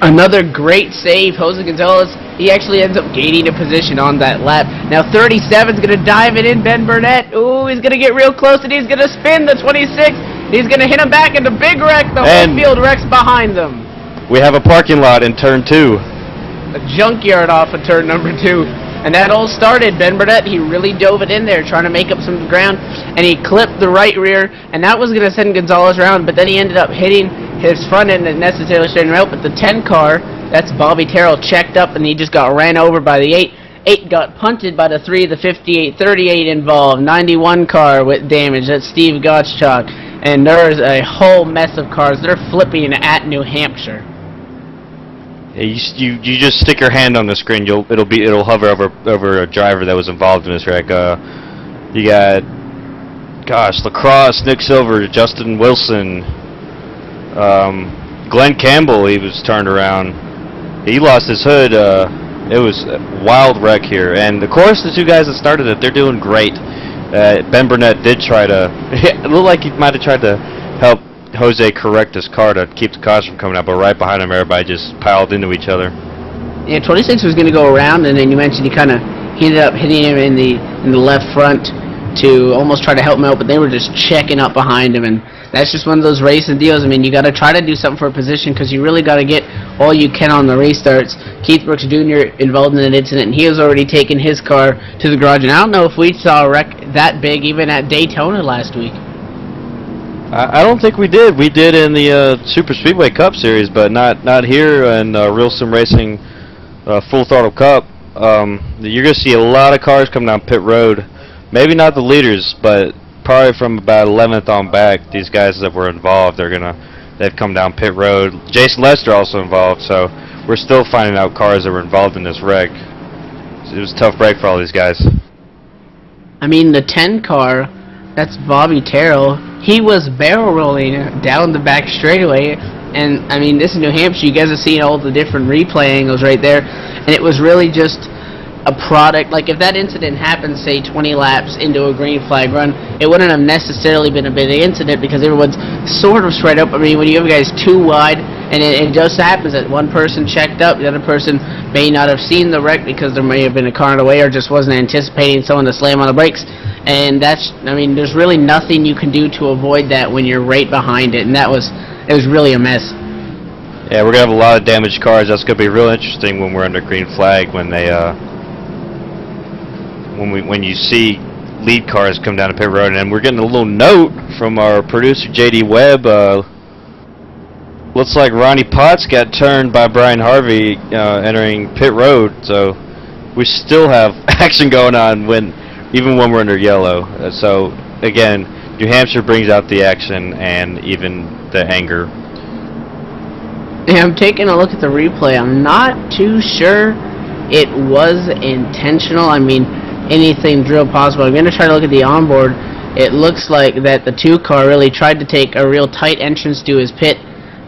S3: Another great save. Jose Gonzalez, he actually ends up gaining a position on that lap. Now 37's going to dive it in. Ben Burnett, ooh, he's going to get real close, and he's going to spin the 26. He's going to hit him back into big wreck. The whole field wrecks behind them.
S4: We have a parking lot in turn 2.
S3: A junkyard off of turn number 2. And that all started. Ben Burnett, he really dove it in there, trying to make up some ground, and he clipped the right rear, and that was going to send Gonzalez around, but then he ended up hitting his front end and necessarily straightened out. But the 10 car, that's Bobby Terrell, checked up, and he just got ran over by the 8. 8 got punted by the 3, the 58, 38 involved. 91 car with damage. That's Steve Gottschalk. And there's a whole mess of cars. They're flipping at New Hampshire.
S4: You just stick your hand on the screen. It'll hover over a driver that was involved in this wreck. You got, Lacrosse, Nick Silver, Justin Wilson, Glenn Campbell. He was turned around. He lost his hood. It was a wild wreck here, and of course the 2 guys that started it, they're doing great. Ben Burnett did try to. It looked like he might have tried to help Jose correct his car to keep the cars from coming out, but right behind him, everybody just piled into each other.
S3: Yeah, 26 was going to go around, and then you mentioned he ended up hitting him in the left front to almost try to help him out, but they were just checking up behind him, and that's just one of those racing deals. I mean, you got to try to do something for a position because you really got to get all you can on the restarts. Keith Brooks Jr. involved in an incident, and he was already taking his car to the garage, and I don't know if we saw a wreck that big even at Daytona last week.
S4: I don't think we did. We did in the Super Speedway Cup Series, but not here in Real Sim Racing Full Throttle Cup. You're going to see a lot of cars come down pit road. Maybe not the leaders, but probably from about 11th on back, these guys that were involved, they've come down pit road. Jason Lester also involved, so we're still finding out cars that were involved in this wreck. It was a tough break for all these guys.
S3: I mean, the 10 car, that's Bobby Terrell. He was barrel rolling down the back straightaway, and I mean, this is New Hampshire. You guys have seen all the different replay angles right there, and it was really just a product. Like, if that incident happened, say 20 laps into a green flag run, it wouldn't have necessarily been a big incident because everyone's sort of spread up. I mean, when you have guys too wide, and it just happens that one person checked up, the other person may not have seen the wreck because there may have been a car in the way or just wasn't anticipating someone to slam on the brakes. And that's, I mean, there's really nothing you can do to avoid that when you're right behind it, and it was really a mess.
S4: Yeah, we're gonna have a lot of damaged cars. That's gonna be real interesting when we're under green flag, when they when you see lead cars come down the pit road. And we're getting a little note from our producer JD Webb. Looks like Ronnie Potts got turned by Brian Harvey entering pit road, so we still have action going on even when we're under yellow. So again, New Hampshire brings out the action and even the anger.
S3: Yeah, I'm taking a look at the replay. I'm not too sure it was intentional. I mean, anything's real possible. I'm going to try to look at the onboard. It looks like that the 2 car really tried to take a real tight entrance to his pit,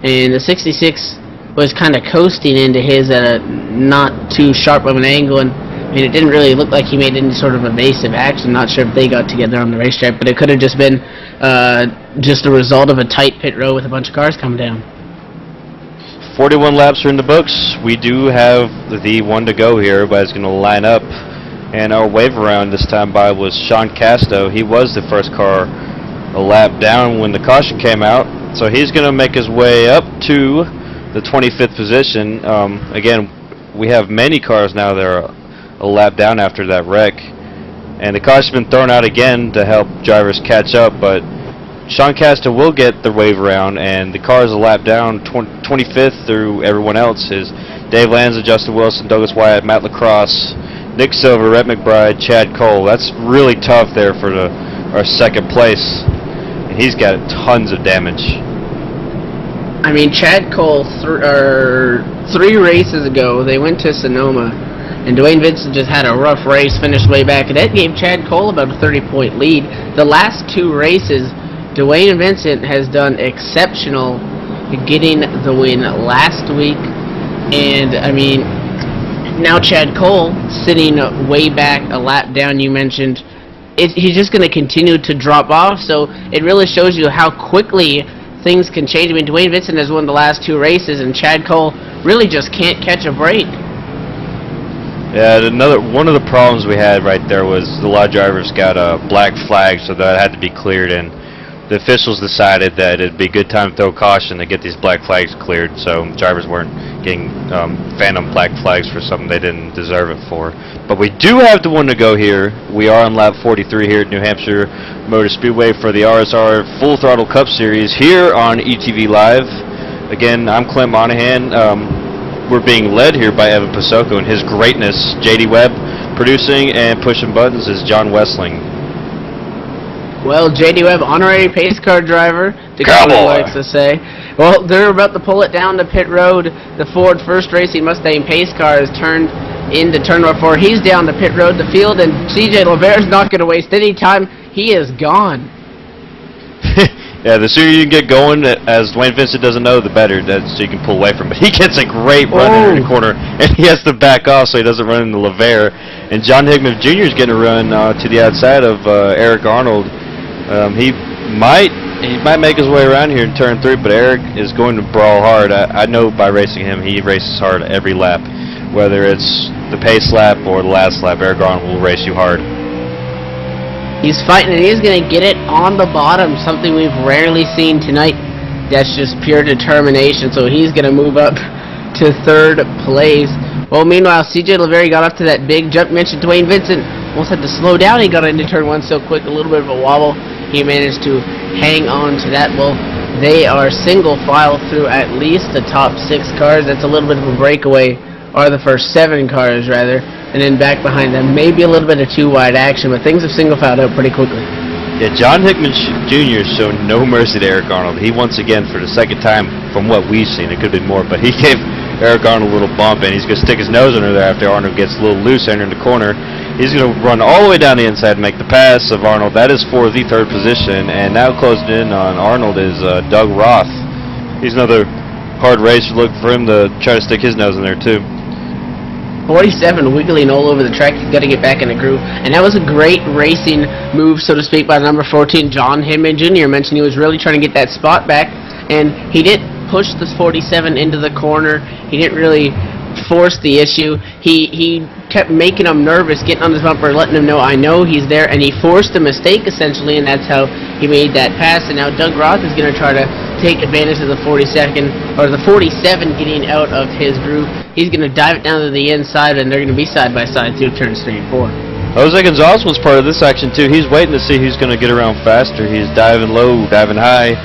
S3: and the 66 was kind of coasting into his at a not too sharp of an angle, and I mean, it didn't really look like he made any sort of evasive action. Not sure if they got together on the racetrack, but it could have just been just a result of a tight pit row with a bunch of cars coming down.
S4: 41 laps are in the books. We do have the one to go here. Everybody's going to line up. And our wave around this time by was Sean Casto. He was the first car a lap down when the caution came out. So he's going to make his way up to the 25th position. Again, we have many cars now that are a lap down after that wreck. And the caution's been thrown out again to help drivers catch up. But Sean Casto will get the wave around, and the cars a lap down, 25th through everyone else is Dave Lanza, Justin Wilson, Douglas Wyatt, Matt LaCrosse, Nick Silver, Rhett McBride, Chad Cole. That's really tough there for our second place. And he's got tons of damage.
S3: I mean, Chad Cole, 3 races ago, they went to Sonoma, and Dwayne Vincent just had a rough race, finished way back, and that gave Chad Cole about a 30-point lead. The last 2 races, Dwayne Vincent has done exceptional getting the win last week, and I mean, now Chad Cole sitting way back a lap down. You mentioned he's just going to continue to drop off, so it really shows you how quickly things can change. I mean, Dwayne Vincent has won the last 2 races, and Chad Cole really just can't catch a break.
S4: Yeah, one of the problems we had right there was a lot of drivers got a black flag, so that had to be cleared, and the officials decided that it'd be a good time to throw caution to get these black flags cleared, so drivers weren't getting phantom black flags for something they didn't deserve it for. But we do have the one to go here. We are on lap 43 here at New Hampshire Motor Speedway for the RSR Full Throttle Cup Series here on ETV Live. Again, I'm Clint Monahan. We're being led here by Evan Pasoko and his greatness. JD Webb producing, and pushing buttons is John Wessling.
S3: Well, J.D. Webb, honorary pace car driver, Dakota likes to say. Well, they're about to pull it down to pit road. The Ford First Racing Mustang pace car has turned into turn number 4. He's down to pit road, the field, and C.J. Lavert's not going to waste any time. He is gone.
S4: Yeah, the sooner you can get going, as Dwayne Vincent doesn't know, the better, so you can pull away from it. He gets a great run in the corner, and he has to back off so he doesn't run into Lavert. And John Hickman Jr. is getting a run to the outside of Eric Arnold. He might make his way around here in turn 3, but Eric is going to brawl hard. I know by racing him, he races hard every lap. Whether it's the pace lap or the last lap, Eric Arnold will race you hard.
S3: He's fighting, and he's going to get it on the bottom, something we've rarely seen tonight. That's just pure determination, so he's going to move up to 3rd place. Well, meanwhile, C.J. Lavert got up to that big jump. Mentioned Dwayne Vincent almost had to slow down. He got into turn 1 so quick, a little bit of a wobble. He managed to hang on to that. Well, they are single file through at least the top 6 cars. That's a little bit of a breakaway, or the first 7 cars rather, and then back behind them maybe a little bit of 2 wide action, but things have single filed out pretty quickly.
S4: Yeah, John Hickman Jr. showed no mercy to Eric Arnold. He once again, for the 2nd time from what we've seen, it could have been more, but he gave Eric Arnold a little bump, and he's going to stick his nose under there after Arnold gets a little loose entering the corner. He's going to run all the way down the inside and make the pass of Arnold. That is for the 3rd position, and now closing in on Arnold is Doug Roth. He's another hard racer. Look for him to try to stick his nose in there too.
S3: 47 wiggling all over the track. He's got to get back in the groove, and that was a great racing move, so to speak, by number 14, John Hickman Jr. Mentioned he was really trying to get that spot back, and he did push this 47 into the corner. He didn't really force the issue. He kept making him nervous, getting on his bumper, letting him know, I know he's there, and he forced a mistake essentially, and that's how he made that pass. And now Doug Roth is going to try to take advantage of the 47 getting out of his groove. He's going to dive it down to the inside, and they're going to be side by side through turns 3 and 4.
S4: Jose Gonzalez was part of this action too. He's waiting to see who's going to get around faster. He's diving low, diving high,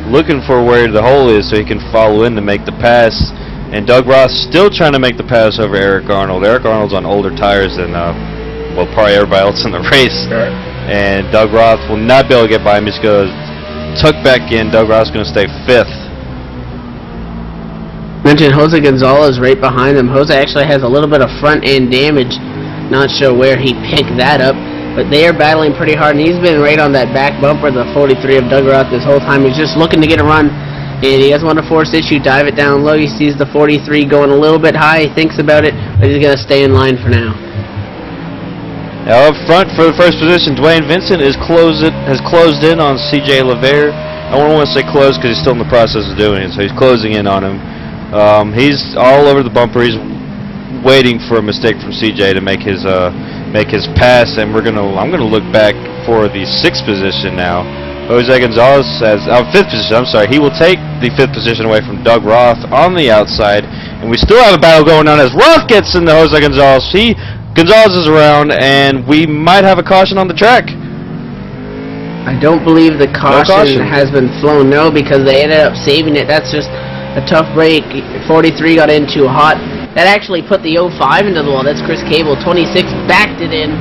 S4: looking for where the hole is so he can follow in to make the pass. And Doug Roth still trying to make the pass over Eric Arnold. Eric Arnold's on older tires than, well, probably everybody else in the race. Sure. And Doug Roth will not be able to get by him. He's going to tuck back in. Doug Roth's going to stay 5th.
S3: Mentioned Jose Gonzalez right behind him. Jose actually has a little bit of front end damage. Not sure where he picked that up, but they are battling pretty hard, and he's been right on that back bumper, the 43 of Doug Roth, this whole time. He's just looking to get a run, and he doesn't want to force issue, dive it down low. He sees the 43 going a little bit high. He thinks about it, but he's going to stay in line for now.
S4: Now up front for the first position, Dwayne Vincent has closed in on CJ LeVere. I don't want to say close because he's still in the process of doing it, so he's closing in on him. He's all over the bumper. He's waiting for a mistake from CJ to make his pass, and I'm gonna look back for the 6th position now. Jose Gonzalez has 5th position. I'm sorry. He will take the 5th position away from Doug Roth on the outside, and we still have a battle going on as Roth gets into Jose Gonzalez. Gonzalez is around, and we might have a caution on the track.
S3: I don't believe the caution has been flown, no, because they ended up saving it. That's just a tough break. 43 got in too hot. That actually put the 05 into the wall. That's Chris Cable. 26 backed it in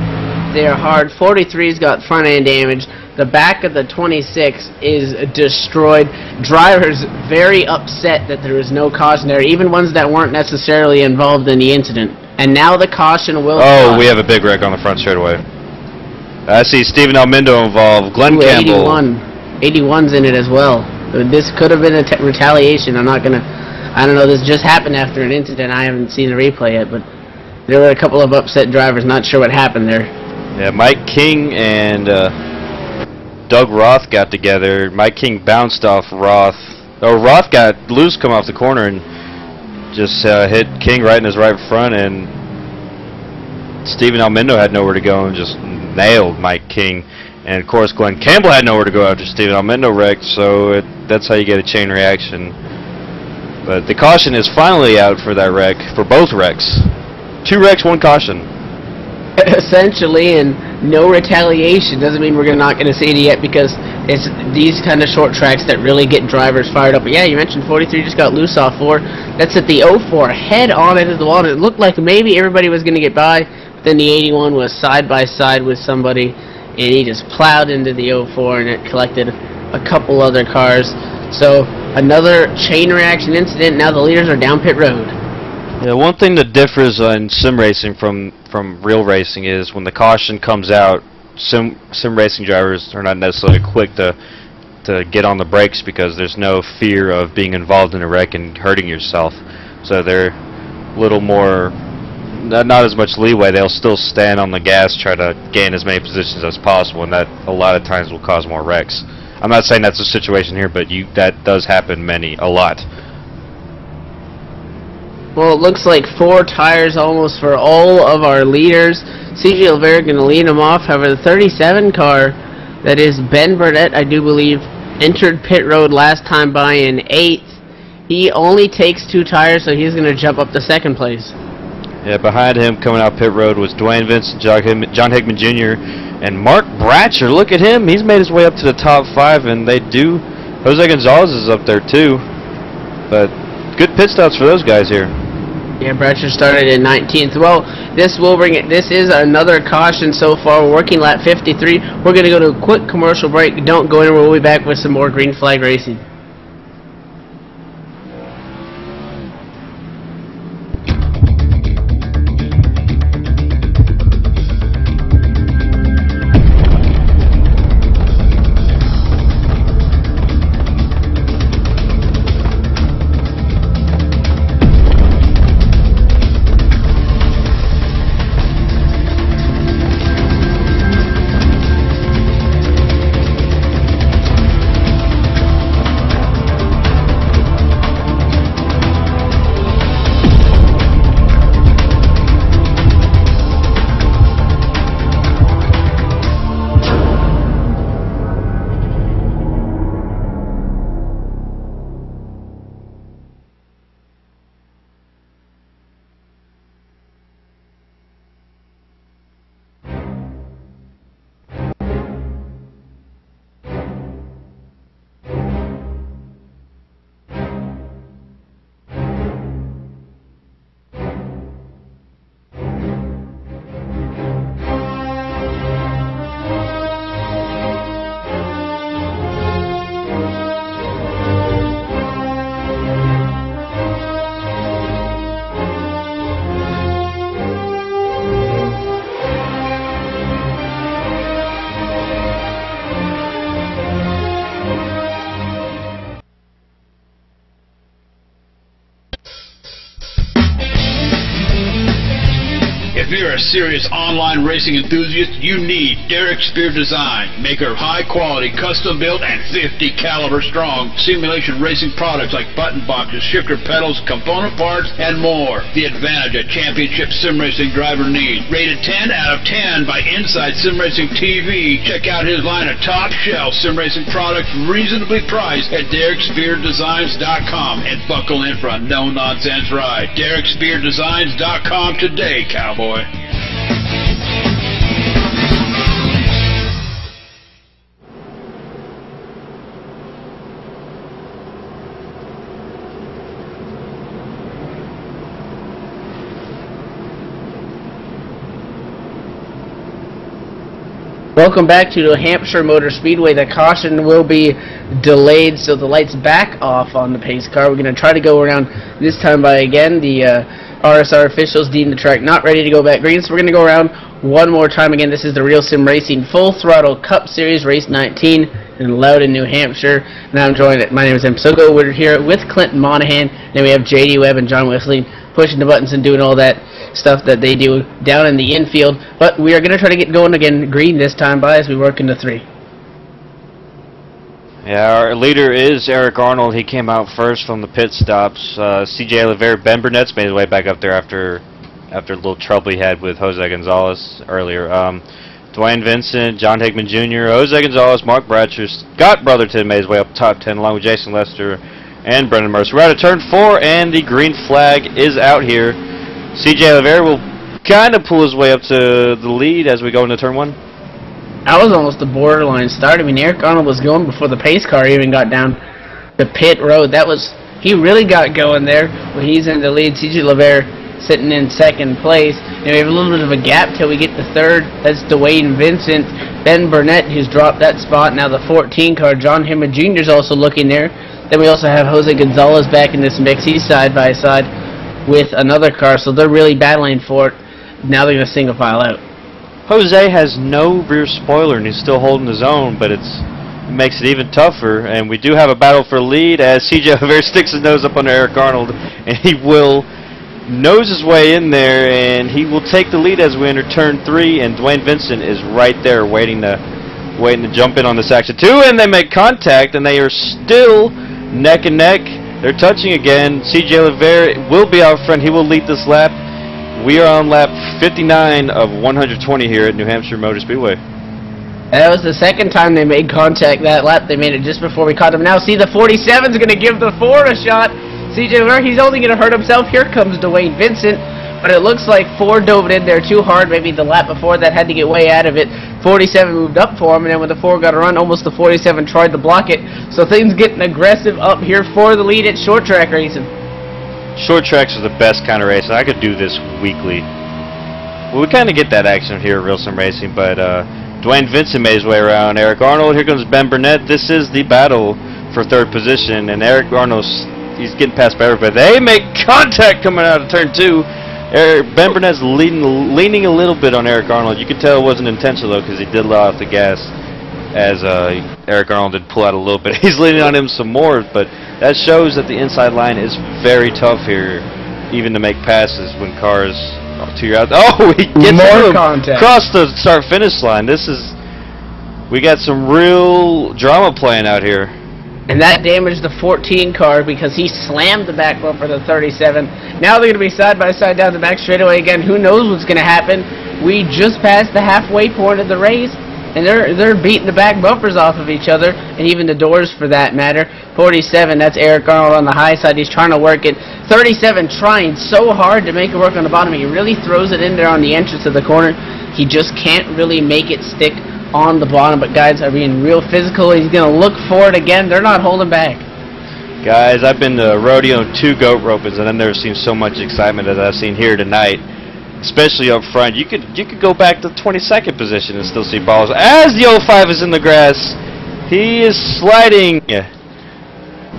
S3: there hard. 43's got front end damage. The back of the 26 is destroyed. Drivers very upset that there was no caution there, even ones that weren't necessarily involved in the incident. And now the caution will
S4: we have a big wreck on the front straightaway. I see Steven Almindo involved. Glenn Campbell.
S3: 81's in it as well. This could have been a retaliation. I don't know, this just happened after an incident. I haven't seen the replay yet, but there were a couple of upset drivers. Not sure what happened there.
S4: Yeah, Mike King and Doug Roth got together. Mike King bounced off Roth. Roth got loose, come off the corner, and just hit King right in his right front, and Steven Almindo had nowhere to go and just nailed Mike King. And of course Glenn Campbell had nowhere to go after Steven Almindo wrecked, so that's how you get a chain reaction. But the caution is finally out for that wreck, for both wrecks. 2 wrecks, 1 caution.
S3: Essentially, and no retaliation. Doesn't mean we're not going to see it yet, because it's these kind of short tracks that really get drivers fired up. But yeah, you mentioned 43 just got loose off 4. That's at the 04, head on into the wall, and it looked like maybe everybody was going to get by, but then the 81 was side by side with somebody, and he just plowed into the 04, and it collected a couple other cars. So another chain reaction incident. Now the leaders are down pit road.
S4: Yeah, one thing that differs in sim racing from real racing is when the caution comes out, sim racing drivers are not necessarily quick to get on the brakes because there's no fear of being involved in a wreck and hurting yourself. So they're a little more, not as much leeway. They'll still stand on the gas, try to gain as many positions as possible, and that a lot of times will cause more wrecks. I'm not saying that's the situation here, but that does happen a lot.
S3: Well, it looks like 4 tires almost for all of our leaders. CJ LeVere going to lead them off. However, the 37 car, that is Ben Burnett, I do believe, entered pit road last time by in 8th. He only takes 2 tires, so he's going to jump up to 2nd place.
S4: Yeah, behind him coming out pit road was Dwayne Vincent, John Hickman Jr., and Mark Bratcher. Look at him. He's made his way up to the top 5, and Jose Gonzalez is up there too. But good pit stops for those guys here.
S3: Yeah, Bratcher started in 19th. Well, this is another caution so far. We're working lap 53. We're going to go to a quick commercial break. Don't go anywhere. We'll be back with some more green flag racing.
S7: you're a serious online racing enthusiast, you need Derek Spear Design, maker of high-quality, custom-built, and 50 caliber strong simulation racing products like button boxes, shifter pedals, component parts, and more. The advantage a championship sim racing driver needs. Rated 10 out of 10 by Inside Sim Racing TV. Check out his line of top-shelf sim racing products, reasonably priced, at DerekSpearDesigns.com, and buckle in for a no-nonsense ride. DerekSpearDesigns.com today, cowboy.
S3: Welcome back to New Hampshire Motor Speedway. The caution will be delayed, so the light's back off on the pace car. We're going to try to go around this time by again. The RSR officials deemed the track not ready to go back green, so we're going to go around one more time again. This is the Real Sim Racing Full Throttle Cup Series Race 19 in Loudon, New Hampshire. And I'm joined, my name is Msogo. We're here with Clinton Monahan. Then we have JD Webb and John Whistling pushing the buttons and doing all that stuff that they do down in the infield. But we are going to try to get going again green this time by as we work into 3.
S4: Yeah, our leader is Eric Arnold. He came out first from the pit stops. CJ Oliveira, Ben Burnett's made his way back up there after a little trouble he had with Jose Gonzalez earlier. Dwayne Vincent, John Hickman Jr., Jose Gonzalez, Mark Bratcher, Scott Brotherton made his way up top 10 along with Jason Lester and Brendan Mercer. We're out of turn 4 and the green flag is out here. CJ Oliveira will kind of pull his way up to the lead as we go into turn 1.
S3: That was almost a borderline start. I mean, Eric Arnold was going before the pace car even got down the pit road. He really got going there when he's in the lead. CJ Oliveira sitting in second place. And we have a little bit of a gap till we get to third. That's Dwayne Vincent. Ben Burnett, who's dropped that spot. Now the 14 car, John Hickman Jr. is also looking there. Then we also have Jose Gonzalez back in this mix. He's side by side with another car, so they're really battling for it. Now they're going to single file out.
S4: Jose has no rear spoiler and he's still holding his own, but it makes it even tougher. And we do have a battle for lead as CJ Oliveira sticks his nose up under Eric Arnold, and he will nose his way in there, and he will take the lead as we enter turn 3. And Dwayne Vincent is right there waiting to jump in on this action too. And they make contact, and they are still neck and neck. They're touching again. CJ Oliveira will be out front. He will lead this lap. We are on lap 59 of 120 here at New Hampshire Motor Speedway.
S3: That was the second time they made contact that lap. They made it just before we caught him. Now see, the 47's going to give the Ford a shot. CJ Oliveira, he's only going to hurt himself. Here comes Dwayne Vincent. But it looks like Ford dove it in there too hard. Maybe the lap before that had to get way out of it. 47 moved up for him, and then when the Ford got a run, almost the 47 tried to block it. So things getting aggressive up here for the lead at short track racing.
S4: Short tracks are the best kind of racing. I could do this weekly. Well, we kind of get that action here at Real Sim Racing, but Dwayne Vincent made his way around Eric Arnold. Here comes Ben Burnett. This is the battle for third position, and Eric Arnold's he's getting past by everybody. They make contact coming out of turn 2. Ben Burnett's leaning a little bit on Eric Arnold. You can tell it wasn't intentional though, because he did let off the gas as Eric Arnold did pull out a little bit. He's leaning on him some more, but that shows that the inside line is very tough here, even to make passes when cars to your out. Oh, he gets
S3: more contact
S4: across the start-finish line. We got some real drama playing out here.
S3: And that damaged the 14 car because he slammed the back bumper of the 37. Now they're going to be side by side down the back straightaway again. Who knows what's going to happen? We just passed the halfway point of the race, and they're beating the back bumpers off of each other, and even the doors for that matter. 47, that's Eric Arnold on the high side. He's trying to work it. 37 trying so hard to make it work on the bottom. He really throws it in there on the entrance of the corner. He just can't really make it stick on the bottom, but guys are being real physical. He's going to look for it again. They're not holding back.
S4: Guys, I've been to rodeo 2 goat ropings, and I've never seen so much excitement as I've seen here tonight, especially up front. You could go back to 22nd position and still see balls. As the 05 is in the grass, he is sliding,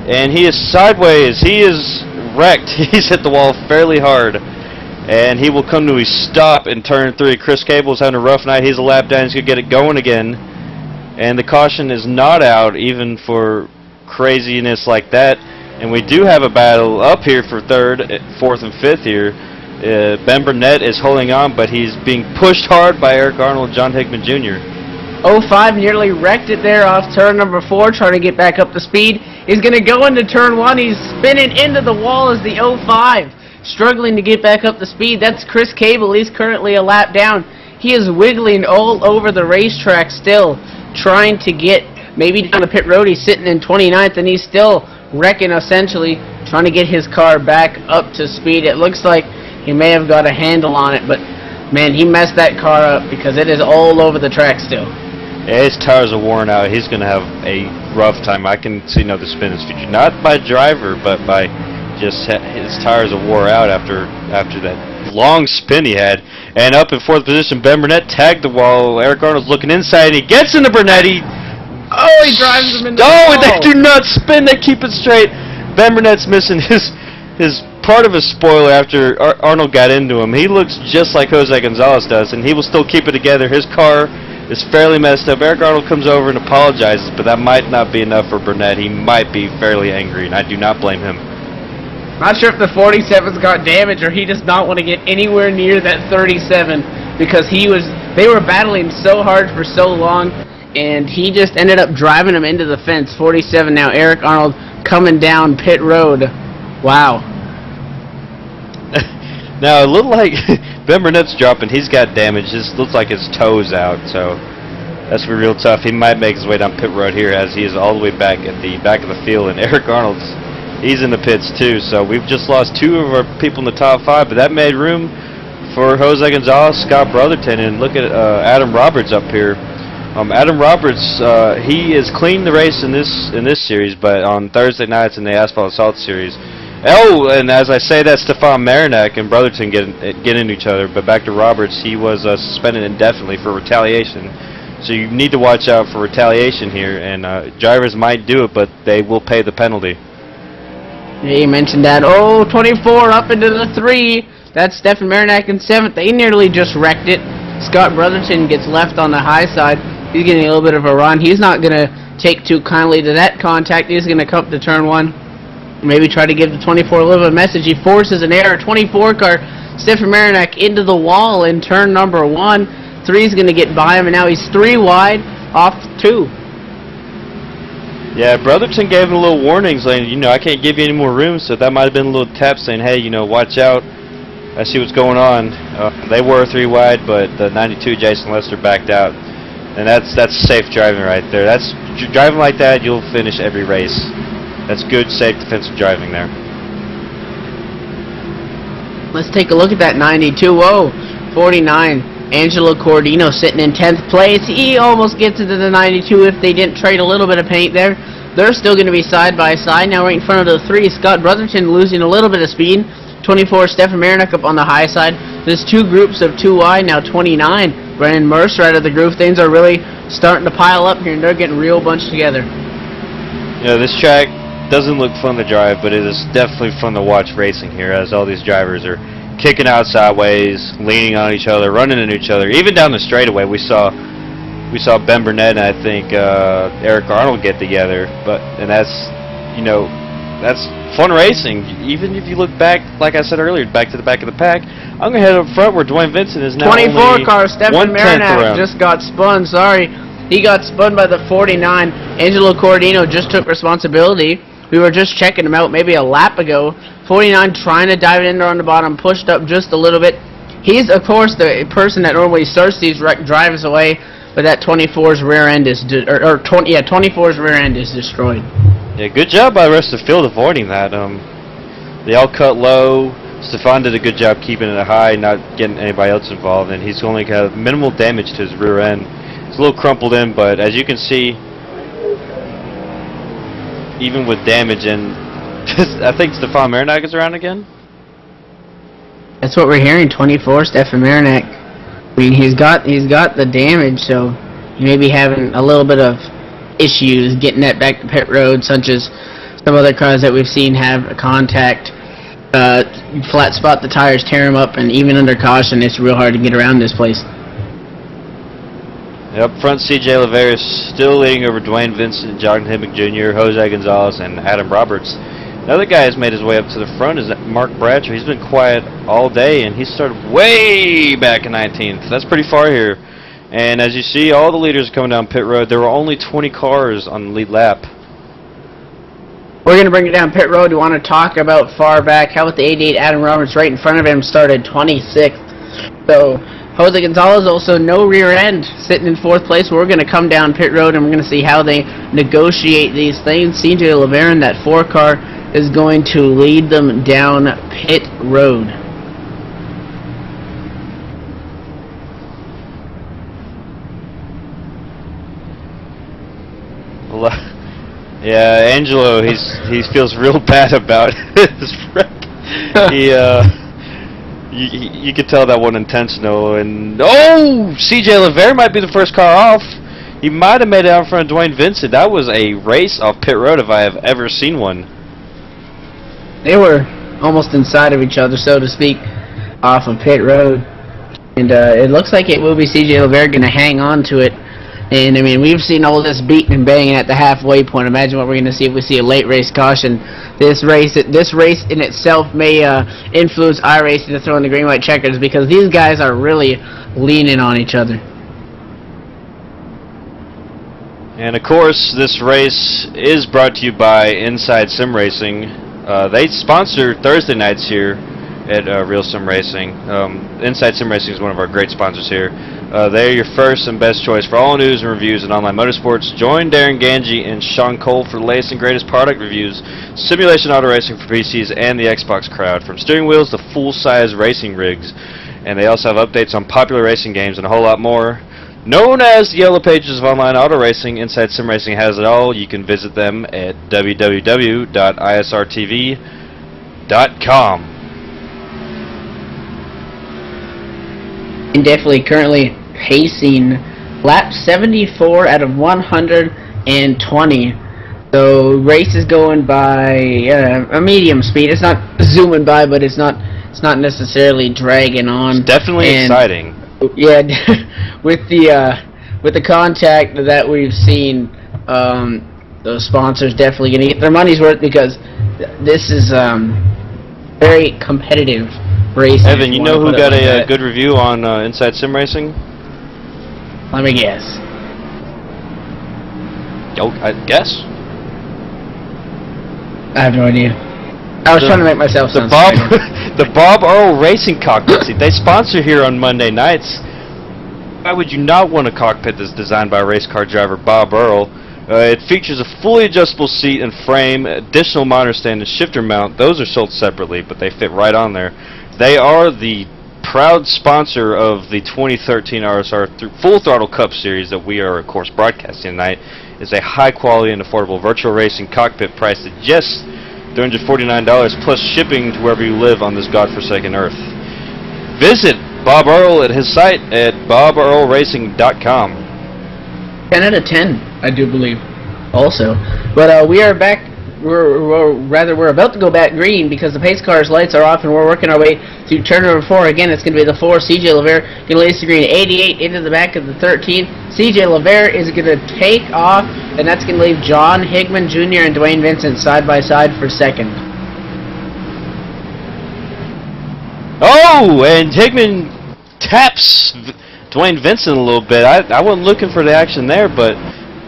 S4: and he is sideways. He is wrecked. He's hit the wall fairly hard. And he will come to a stop in turn 3. Chris Cable's having a rough night. He's a lap down. He's going to get it going again. And the caution is not out, even for craziness like that. And we do have a battle up here for 3rd, 4th, and 5th here. Ben Burnett is holding on, but he's being pushed hard by Eric Arnold and John Hickman Jr.
S3: 05 nearly wrecked it there off turn number 4, trying to get back up to speed. He's going to go into turn 1. He's spinning into the wall as the 05. Struggling to get back up to speed. That's Chris Cable. He's currently a lap down. He is wiggling all over the racetrack still, trying to get maybe down the pit road. He's sitting in 29th, and he's still wrecking, essentially, trying to get his car back up to speed. It looks like he may have got a handle on it, but, man, he messed that car up because it is all over the track still.
S4: Yeah, his tires are worn out. He's going to have a rough time. I can see another spin in his future. Not by driver, but by just his tires are wore out after that long spin he had. And up in 4th position, Ben Burnett tagged the wall. Eric Arnold's looking inside, and he gets into Burnett. He
S3: drives him into the wall.
S4: they do not spin. They keep it straight. Ben Burnett's missing his part of his spoiler after Arnold got into him. He looks just like Jose Gonzalez does, and he will still keep it together. His car is fairly messed up. Eric Arnold comes over and apologizes, but that might not be enough for Burnett. He might be fairly angry, and I do not blame him.
S3: Not sure if the 47's got damage or he does not want to get anywhere near that 37 because they were battling so hard for so long, and he just ended up driving him into the fence. 47 now. Eric Arnold coming down pit road. Wow.
S4: Now, it looked like Ben Burnett's dropping. He's got damage. This looks like his toe's out, so that's gonna be real tough. He might make his way down pit road here as he is all the way back at the back of the field, and Eric Arnold's he's in the pits too. So we've just lost 2 of our people in the top 5, but that made room for Jose Gonzalez, Scott Brotherton, and look at Adam Roberts up here. Adam Roberts, he is clean the race in this series, but on Thursday nights in the Asphalt Assault series. Oh, and as I say that, Stefan Marinak and Brotherton get into each other. But back to Roberts, he was suspended indefinitely for retaliation. So you need to watch out for retaliation here, and drivers might do it, but they will pay the penalty.
S3: Yeah, you mentioned that. 24 up into the 3. That's Stefan Marinak in 7th. They nearly just wrecked it. Scott Brotherton gets left on the high side. He's getting a little bit of a run. He's not going to take too kindly to that contact. He's going to come to turn 1. Maybe try to give the 24 a little bit of a message. He forces an error. 24 car, Stefan Marinak into the wall in turn number 1. 3 is going to get by him, and now he's 3 wide off 2.
S4: Yeah, Brotherton gave him a little warning saying, I can't give you any more room, so that might have been a little tap saying, hey, watch out. I see what's going on. They were 3 wide, but the 92 Jason Lester backed out. And that's safe driving right there. That's driving like that, you'll finish every race. That's good, safe, defensive driving there.
S3: Let's take a look at that 92. Whoa, 49. Angelo Cordino sitting in 10th place. He almost gets into the 92 if they didn't trade a little bit of paint there. They're still going to be side by side. Now right in front of the 3, Scott Brotherton losing a little bit of speed. 24, Stefan Marinak up on the high side. There's 2 groups of 2 wide, now 29. Brennan Mercer out of the groove. Things are really starting to pile up here, and they're getting real bunched together.
S4: This track doesn't look fun to drive, but it is definitely fun to watch racing here as all these drivers are kicking out sideways, leaning on each other, running into each other. Even down the straightaway, we saw Ben Burnett and I think Eric Arnold get together. And that's fun racing. Even if you look back, like I said earlier, back to the back of the pack. I'm gonna head up front where Dwayne Vincent is now.
S3: 24 car, Stefan Marinak just got spun. Sorry, he got spun by the 49. Angelo Cordino just took responsibility. We were just checking him out maybe a lap ago. 49 trying to dive in there on the bottom, pushed up just a little bit. He's, of course, the person that normally starts these drives away, but that 24's rear end is 24's rear end is destroyed.
S4: Yeah, good job by the rest of the field avoiding that. They all cut low. Stefan did a good job keeping it high, not getting anybody else involved, and he's only got minimal damage to his rear end. It's a little crumpled in, but as you can see, even with damage, and I think Stefan Marinak is around again.
S3: That's what we're hearing. 24, Stefan Marinak. I mean, he's got the damage, so he may be having a little bit of issues getting that back to pit road, such as some other cars that we've seen have a contact, flat spot the tires, tear them up, and even under caution, it's real hard to get around this place.
S4: Up front, C.J. Laveris still leading over Dwayne Vincent, John Hickman Jr., Jose Gonzalez, and Adam Roberts. Another guy has made his way up to the front is Mark Bradshaw. He's been quiet all day, and he started way back in 19th. That's pretty far here. And as you see, all the leaders are coming down pit road. There were only 20 cars on the lead lap.
S3: We're going to bring it down pit road. We want to talk about far back. How about the 88 Adam Roberts right in front of him started 26th. So Jose Gonzalez also no rear end sitting in 4th place. We're going to come down pit road and we're going to see how they negotiate these things. CJ LeVaron, that 4 car, is going to lead them down pit road.
S4: Yeah, Angelo, he feels real bad about his wreck. You could tell that wasn't intentional. And CJ LeVaron might be the first car off. He might have made it out in front of Dwayne Vincent. That was a race off pit road if I have ever seen one.
S3: They were almost inside of each other, so to speak, off of pit road. And it looks like it will be CJ LeVaron going to hang on to it. And, I mean, we've seen all this beating and banging at the halfway point. Imagine what we're going to see if we see a late race caution. This race in itself may influence iRacing to throw in the green-white checkers because these guys are really leaning on each other.
S4: And, of course, this race is brought to you by Inside Sim Racing. They sponsor Thursday nights here at Real Sim Racing. Inside Sim Racing is one of our great sponsors here. They're your first and best choice for all news and reviews in online motorsports. Join Darren Ganji and Sean Cole for the latest and greatest product reviews, simulation auto racing for PCs and the Xbox crowd, from steering wheels to full-size racing rigs. And they also have updates on popular racing games and a whole lot more. Known as the Yellow Pages of online auto racing, Inside Sim Racing has it all. You can visit them at www.isrtv.com.
S3: And definitely currently pacing lap 74 out of 120. So race is going by a medium speed. It's not zooming by, but it's not necessarily dragging on.
S4: It's definitely exciting.
S3: Yeah, with the contact that we've seen, those sponsors definitely going to get their money's worth because this is very competitive racing.
S4: Evan, you know who got a good review on Inside Sim Racing?
S3: Let me guess.
S4: I guess.
S3: I have no idea. I was trying to make myself sound
S4: the Bob Earl Racing Cockpit seat. They sponsor here on Monday nights. Why would you not want a cockpit that's designed by race car driver Bob Earl? It features a fully adjustable seat and frame, additional monitor stand, and shifter mount. Those are sold separately, but they fit right on there. They are the proud sponsor of the 2013 RSR Full Throttle Cup Series that we are, of course, broadcasting tonight. It's a high-quality and affordable virtual racing cockpit priced at just $349 plus shipping to wherever you live on this godforsaken earth. Visit Bob Earl at his site at bobearlracing.com.
S3: 10 out of 10, I do believe, also. But we are back. We're about to go back green because the pace car's lights are off and we're working our way to turn number 4. Again, it's going to be the 4. CJ LeVaron going to lace the green 88 into the back of the 13. CJ LeVaron is going to take off, and that's going to leave John Higman Jr. and Dwayne Vincent side by side for second.
S4: Oh, and Higman taps Dwayne Vincent a little bit. I wasn't looking for the action there, but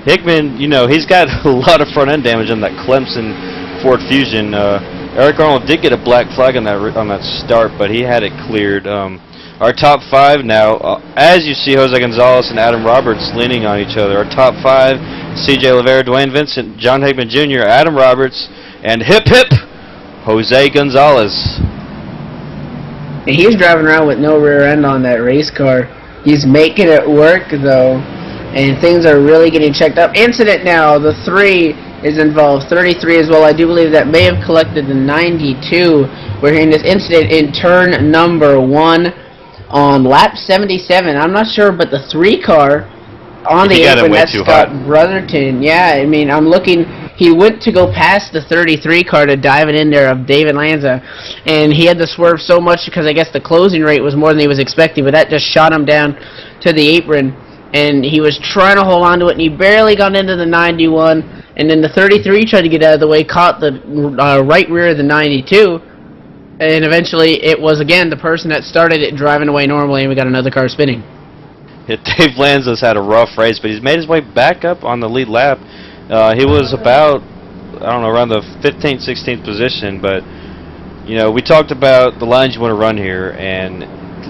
S4: Hickman, you know, he's got a lot of front-end damage on that Clemson Ford Fusion. Eric Arnold did get a black flag on that start, but he had it cleared. Our top 5 now, as you see, Jose Gonzalez and Adam Roberts leaning on each other. Our top 5, CJ LeVaron, Dwayne Vincent, John Hickman Jr., Adam Roberts, and hip hip, Jose Gonzalez.
S3: And he's driving around with no rear end on that race car. He's making it work, though. And things are really getting checked up. Incident now, the 3 is involved, 33 as well. I do believe that may have collected the 92. We're hearing this incident in turn number 1 on lap 77. I'm not sure, but the 3 car on the apron, that's Scott Brotherton. Yeah, I mean, I'm looking. He went to go past the 33 car to dive it in there of David Lanza, and he had to swerve so much because I guess the closing rate was more than he was expecting, but that just shot him down to the apron. And he was trying to hold on to it, and he barely got into the 91, and then the 33 tried to get out of the way, caught the right rear of the 92, and eventually it was again the person that started it driving away normally, and we got another car spinning.
S4: Yeah, Dave Lanza's had a rough race, but he's made his way back up on the lead lap. He was about, I don't know, around the 15th, 16th position, but you know, we talked about the lines you want to run here, and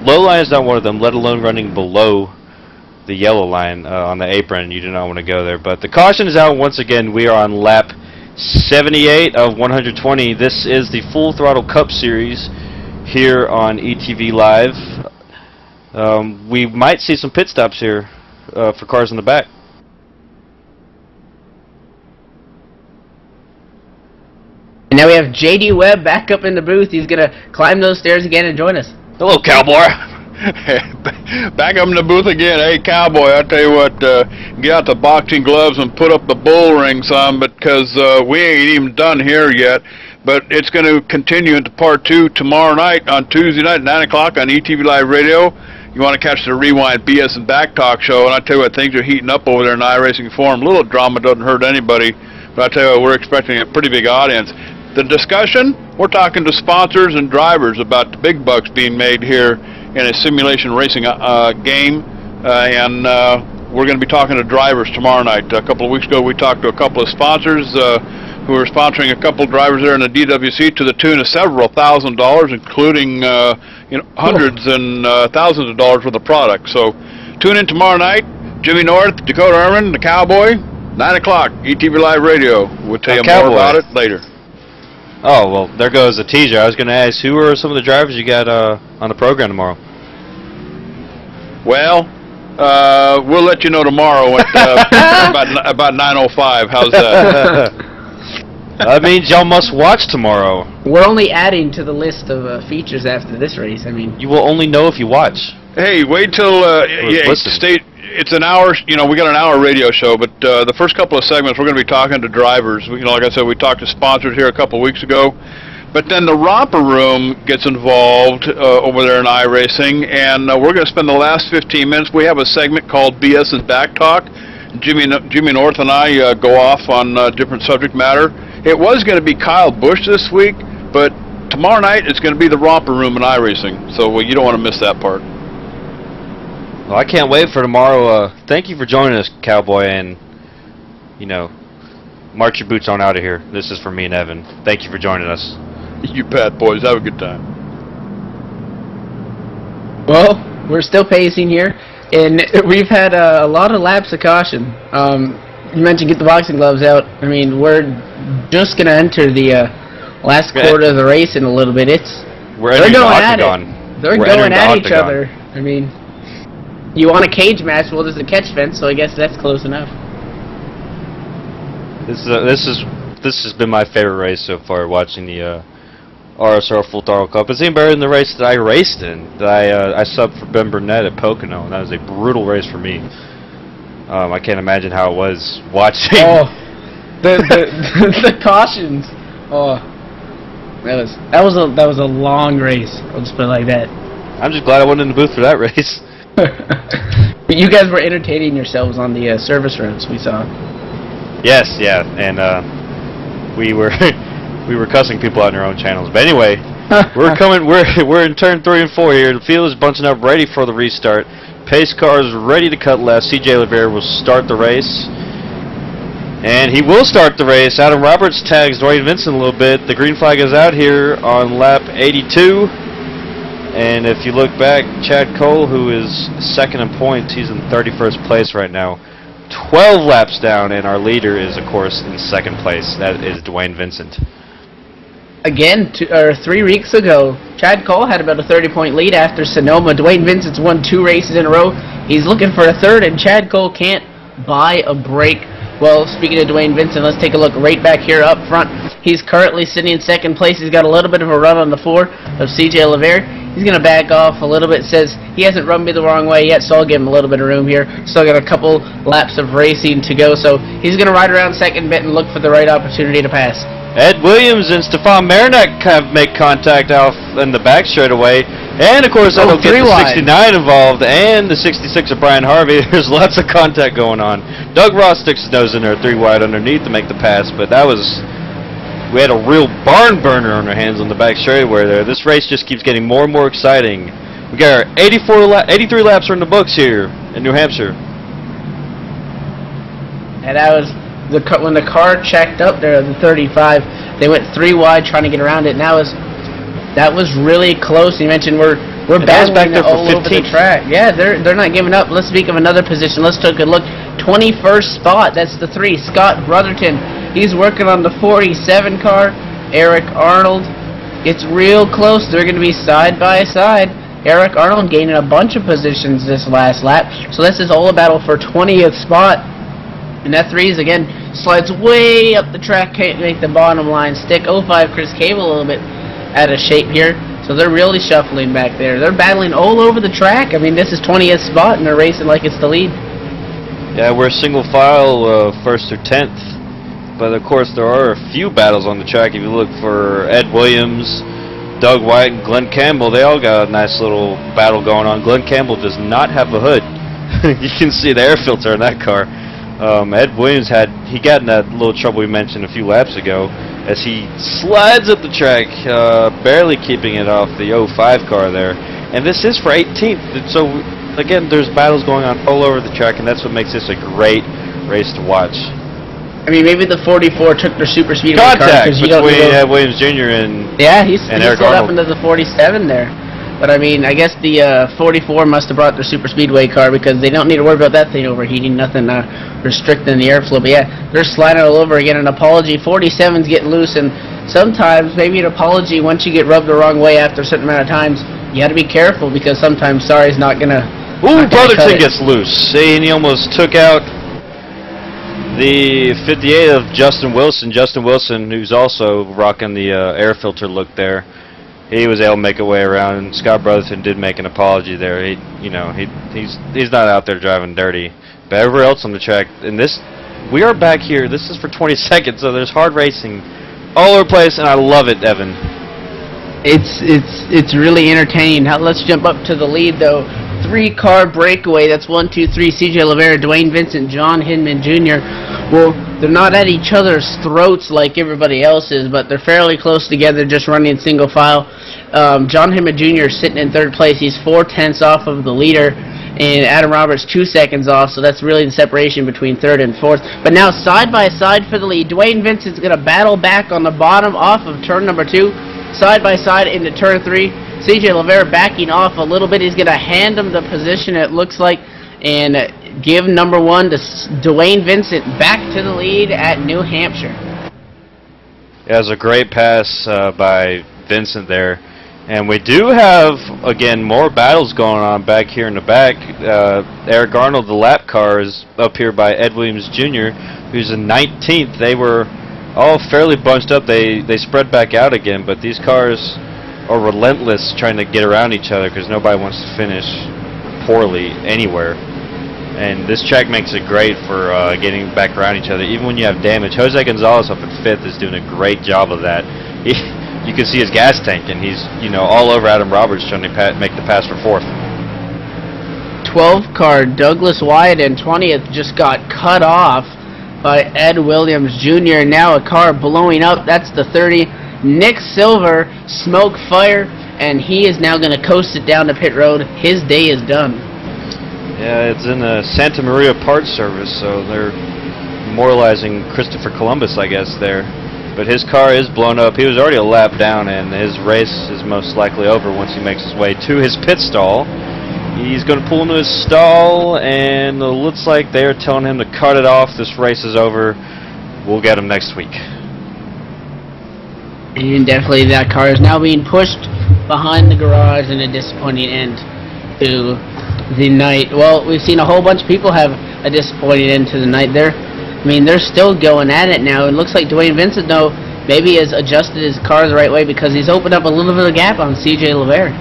S4: low line is not one of them, let alone running below the yellow line on the apron. You do not want to go there. But the caution is out once again. We are on lap 78 of 120. This is the Full Throttle Cup Series here on ETV Live. We might see some pit stops here for cars in the back.
S3: And now we have JD Webb back up in the booth. He's going to climb those stairs again and join us.
S4: Hello, cowboy.
S7: Back up in the booth again. Hey, cowboy, I tell you what, get out the boxing gloves and put up the bull rings on, because we ain't even done here yet. But it's going to continue into part 2 tomorrow night on Tuesday night, 9 o'clock on ETV Live Radio. You want to catch the Rewind BS and Back Talk show, and I tell you what, things are heating up over there in iRacing Forum. A little drama doesn't hurt anybody, but I tell you what, we're expecting a pretty big audience. The discussion, we're talking to sponsors and drivers about the big bucks being made here in a simulation racing game, and we're going to be talking to drivers tomorrow night. A couple of weeks ago, we talked to a couple of sponsors who are sponsoring a couple of drivers there in the DWC to the tune of several $1,000s, including hundreds and thousands of dollars worth of product. So tune in tomorrow night. Jimmy North, Dakota Herman, the Cowboy, 9 o'clock, ETV Live Radio. We'll tell you more about it later.
S4: Oh, well, there goes a teaser. I was going to ask, who are some of the drivers you got on the program tomorrow?
S7: Well, we'll let you know tomorrow at about 9:05. How's that?
S4: That means y'all must watch tomorrow.
S3: We're only adding to the list of features after this race. I mean,
S4: you will only know if you watch.
S7: Hey, wait till it's an hour. You know, we got an hour radio show, but the first couple of segments we're going to be talking to drivers. You know, like I said, we talked to sponsors here a couple of weeks ago, but then the romper room gets involved over there in iRacing, and we're going to spend the last 15 minutes. We have a segment called BS and Back Talk. Jimmy North and I go off on different subject matter. It was going to be Kyle Busch this week, but tomorrow night it's going to be the romper room in iRacing, so you don't want to miss that part.
S4: Well, I can't wait for tomorrow. Thank you for joining us, Cowboy, and, you know, march your boots on out of here. This is for me and Evan. Thank you for joining us.
S7: You bet, boys. Have a good time.
S3: Well, we're still pacing here, and we've had a lot of laps of caution. You mentioned get the boxing gloves out. I mean, we're just going to enter the last quarter of the race in a little bit. They're going at it. They're going at each other. I mean, you want a cage match? Well, there's a catch fence, so I guess that's close enough.
S4: This has been my favorite race so far, watching the RSR Full Throttle Cup. It's even better than the race that I raced in. That I subbed for Ben Burnett at Pocono, and that was a brutal race for me. I can't imagine how it was watching.
S3: Oh, the cautions. Oh, that was a long race. I'll just put it like that.
S4: I'm just glad I wasn't in the booth for that race.
S3: But you guys were entertaining yourselves on the service roads we saw.
S4: Yes, yeah, and we were cussing people out in their own channels. But anyway, we're in turn 3 and 4 here. The field is bunching up, ready for the restart. Pace car is ready to cut left. CJ Oliveira will start the race. And he will start the race. Adam Roberts tags Dwayne Vincent a little bit. The green flag is out here on lap 82. And if you look back, Chad Cole, who is second in points, he's in 31st place right now. 12 laps down, and our leader is, of course, in second place. That is Dwayne Vincent.
S3: Again, 3 weeks ago, Chad Cole had about a 30-point lead after Sonoma. Dwayne Vincent's won 2 races in a row. He's looking for a third, and Chad Cole can't buy a break. Well, speaking of Dwayne Vincent, let's take a look right back here up front. He's currently sitting in second place. He's got a little bit of a run on the 4 of CJ Oliveira. He's going to back off a little bit. Says he hasn't run me the wrong way yet, so I'll give him a little bit of room here. Still got a couple laps of racing to go, so he's going to ride around second bit and look for the right opportunity to pass.
S4: Ed Williams and Stefan Marinak make contact off in the back straight away. And of course, that'll get
S3: three
S4: the
S3: wide.
S4: 69 involved and the 66 of Brian Harvey. There's lots of contact going on. Doug Ross sticks his nose in there 3 wide underneath to make the pass, but that was, we had a real barn burner on our hands on the back straightaway there. This race just keeps getting more and more exciting. We got our 83 laps are in the books here in New Hampshire.
S3: And that was when the car checked up there, the 35. They went 3 wide trying to get around it. And that was really close. You mentioned we're battling
S4: back there for
S3: all over the
S4: 15th.
S3: track. Yeah, they're not giving up. Let's speak of another position. Let's take a look. 21st spot. That's the 3. Scott Brotherton. He's working on the 47 car. Eric Arnold. It's real close. They're going to be side by side. Eric Arnold gaining a bunch of positions this last lap. So this is all a battle for 20th spot. And that 3 is again slides way up the track, can't make the bottom line stick. 05 Chris Cable a little bit out of shape here. So they're really shuffling back there. They're battling all over the track. I mean, this is 20th spot and they're racing like it's the lead.
S4: Yeah, we're single file, 1st through 10th. But of course, there are a few battles on the track. If you look for Ed Williams, Doug White, and Glenn Campbell, they all got a nice little battle going on. Glenn Campbell does not have a hood. You can see the air filter in that car. Ed Williams got in that little trouble we mentioned a few laps ago as he slides up the track, barely keeping it off the 05 car there. And this is for 18th. So again, there's battles going on all over the track, and that's what makes this a great race to watch.
S3: I mean, maybe the 44 took their super speedway car.
S4: Contact between Ed Williams Jr. and
S3: he's
S4: Eric
S3: slid up
S4: Arnold.
S3: into the 47 there. But I mean, I guess the 44 must have brought their super speedway car because they don't need to worry about that thing overheating, nothing restricting the airflow. But yeah, they're sliding all over again. An apology. 47's getting loose, and sometimes maybe an apology once you get rubbed the wrong way after a certain amount of times, you got to be careful because sometimes sorry's not gonna.
S4: Ooh, Brotherton gets loose. And he almost took out the 58 of Justin Wilson. Justin Wilson, who's also rocking the air filter look there. He was able to make a way around, and Scott Brotherton did make an apology there. He's not out there driving dirty. But everywhere else on the track, and we are back here. This is for 20 seconds, so there's hard racing all over the place, and I love it, Evan.
S3: It's really entertaining. Now let's jump up to the lead though. 3-car breakaway. That's 1, 2, 3. CJ Rivera, Dwayne Vincent, John Hinman Jr. Well, they're not at each other's throats like everybody else is, but they're fairly close together, just running single file. John Hinman Jr. is sitting in 3rd place. He's 4/10 off of the leader, and Adam Roberts 2 seconds off. So that's really the separation between 3rd and 4th. But now side by side for the lead. Dwayne Vincent's going to battle back on the bottom off of turn number 2, side by side into turn 3. CJ Rivera backing off a little bit. He's going to hand him the position, it looks like, and give number 1 to Dwayne Vincent back to the lead at New Hampshire.
S4: Yeah, it was a great pass by Vincent there. And we do have, again, more battles going on back here in the back. Eric Arnold, the lap car, is up here by Ed Williams Jr., who's in 19th. They were all fairly bunched up. They spread back out again, but these cars are relentless trying to get around each other because nobody wants to finish poorly anywhere. And this track makes it great for getting back around each other, even when you have damage. Jose Gonzalez up in 5th is doing a great job of that. You can see his gas tank, and he's all over Adam Roberts trying to make the pass for 4th.
S3: 12 car Douglas Wyatt in 20th just got cut off by Ed Williams Jr. Now a car blowing up. That's the 30. Nick Silver, smoke fire, and he is now going to coast it down to pit road. His day is done.
S4: Yeah, it's in the Santa Maria Parts Service, so they're memorializing Christopher Columbus, I guess, there. But his car is blown up. He was already a lap down, and his race is most likely over once he makes his way to his pit stall. He's going to pull into his stall, and it looks like they're telling him to cut it off. This race is over. We'll get him next week.
S3: And definitely that car is now being pushed behind the garage in a disappointing end to the night. Well, we've seen a whole bunch of people have a disappointing end to the night. They're still going at it now. It looks like Dwayne Vincent, though, maybe has adjusted his car the right way because he's opened up a little bit of a gap on CJ Rivera.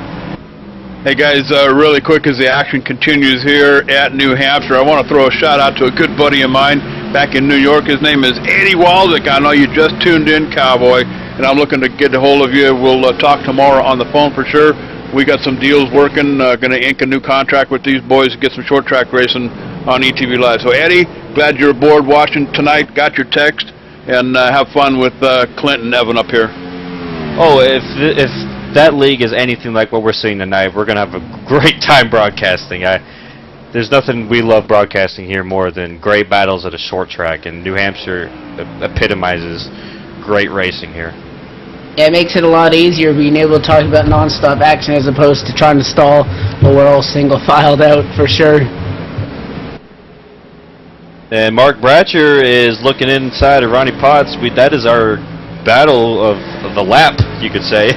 S7: Hey guys, really quick as the action continues here at New Hampshire, I want to throw a shout out to a good buddy of mine back in New York. His name is Eddie Walczyk. I know you just tuned in, Cowboy, and I'm looking to get a hold of you. We'll talk tomorrow on the phone for sure. we got some deals working. Going to ink a new contract with these boys to get some short track racing on ETV Live. So Eddie, glad you're aboard watching tonight. Got your text, and have fun with Clint and Evan up here.
S4: Oh, if that league is anything like what we're seeing tonight, we're gonna have a great time broadcasting. There's nothing we love broadcasting here more than great battles at a short track, and New Hampshire epitomizes great racing here.
S3: Yeah, it makes it a lot easier being able to talk about non-stop action as opposed to trying to stall when we're all single-filed out, for sure.
S4: And Mark Bratcher is looking inside of Ronnie Potts. That is our battle of the lap, you could say.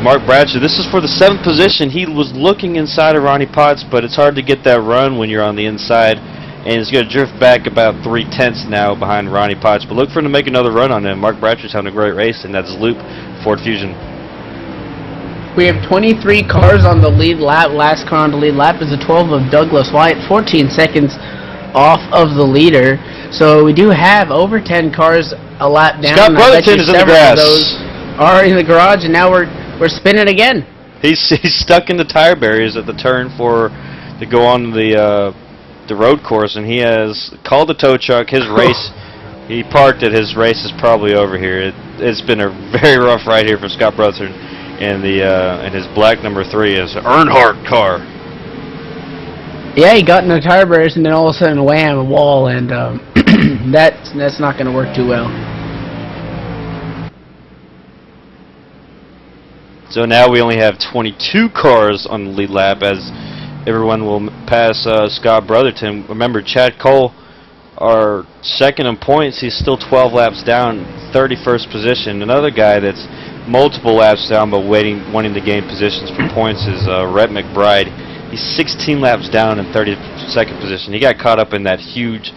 S4: Mark Bratcher, this is for the 7th position. He was looking inside of Ronnie Potts, but it's hard to get that run when you're on the inside. And he's going to drift back about 3/10 now behind Ronnie Potts. But look for him to make another run on him. Mark Bratcher's having a great race, and that's Loop Ford Fusion.
S3: We have 23 cars on the lead lap. Last car on the lead lap is a 12 of Douglas Wyatt, 14 seconds off of the leader. So we do have over 10 cars a lap down.
S4: Scott Brotherton is in the grass.
S3: Those are in the garage, and now we're spinning again.
S4: He's stuck in the tire barriers at the turn to go on the road course, and he has called the tow truck. His race, he parked it. His race is probably over here. It's been a very rough ride here for Scott Brotherton, and his black number 3 is Earnhardt car.
S3: Yeah, he got in the tire barriers, and then all of a sudden, wham, a wall, and that's not going to work too well.
S4: So now we only have 22 cars on the lead lap as everyone will pass Scott Brotherton. Remember, Chad Cole, our second in points, he's still 12 laps down, 31st position. Another guy that's multiple laps down but wanting to gain positions for points is Rhett McBride. He's 16 laps down in 32nd position. He got caught up in that huge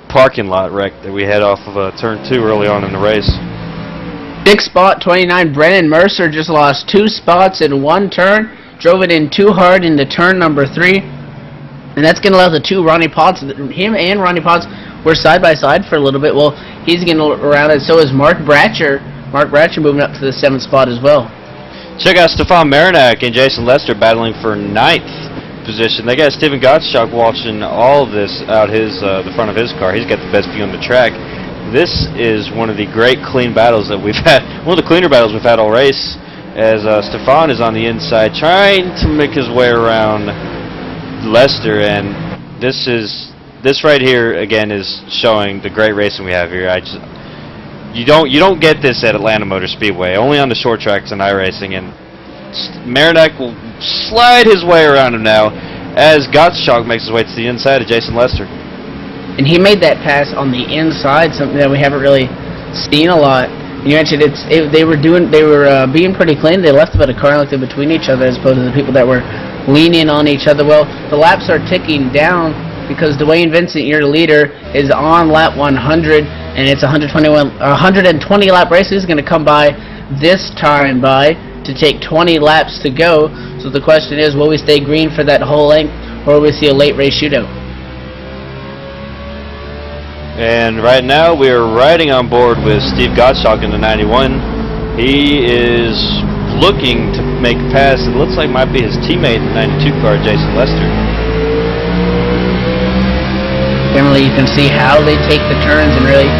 S4: parking lot wreck that we had off of turn 2 early on in the race.
S3: 6th spot, 29, Brennan Mercer just lost 2 spots in 1 turn. Drove it in too hard into turn number 3. And that's going to allow the 2 Ronnie Potts, him and Ronnie Potts were side by side for a little bit. Well, he's getting around it. So is Mark Bratcher. Mark Bratcher moving up to the 7th spot as well.
S4: Check out Stefan Marinak and Jason Lester battling for 9th position. They got Steven Gottschalk watching all of this out the front of his car. He's got the best view on the track. This is one of the great clean battles that we've had. One of the cleaner battles we've had all race, as Stefan is on the inside trying to make his way around Lester, and this right here again is showing the great racing we have here. You don't get this at Atlanta Motor Speedway, only on the short tracks and iRacing, and Marinak will slide his way around him now as Gottschalk makes his way to the inside of Jason Lester.
S3: And he made that pass on the inside, something that we haven't really seen a lot. You mentioned they were being pretty clean. They left about a car length in between each other as opposed to the people that were leaning on each other. Well, the laps are ticking down because Dwayne Vincent, your leader, is on lap 100, and it's a 120 lap race. He's going to come by this time to take 20 laps to go. So the question is, will we stay green for that whole length, or will we see a late race shootout?
S4: And right now we are riding on board with Steve Gottschalk in the 91. He is looking to make a pass. It looks like it might be his teammate in the 92 car, Jason Lester.
S3: Generally, you can see how they take the turns, and really,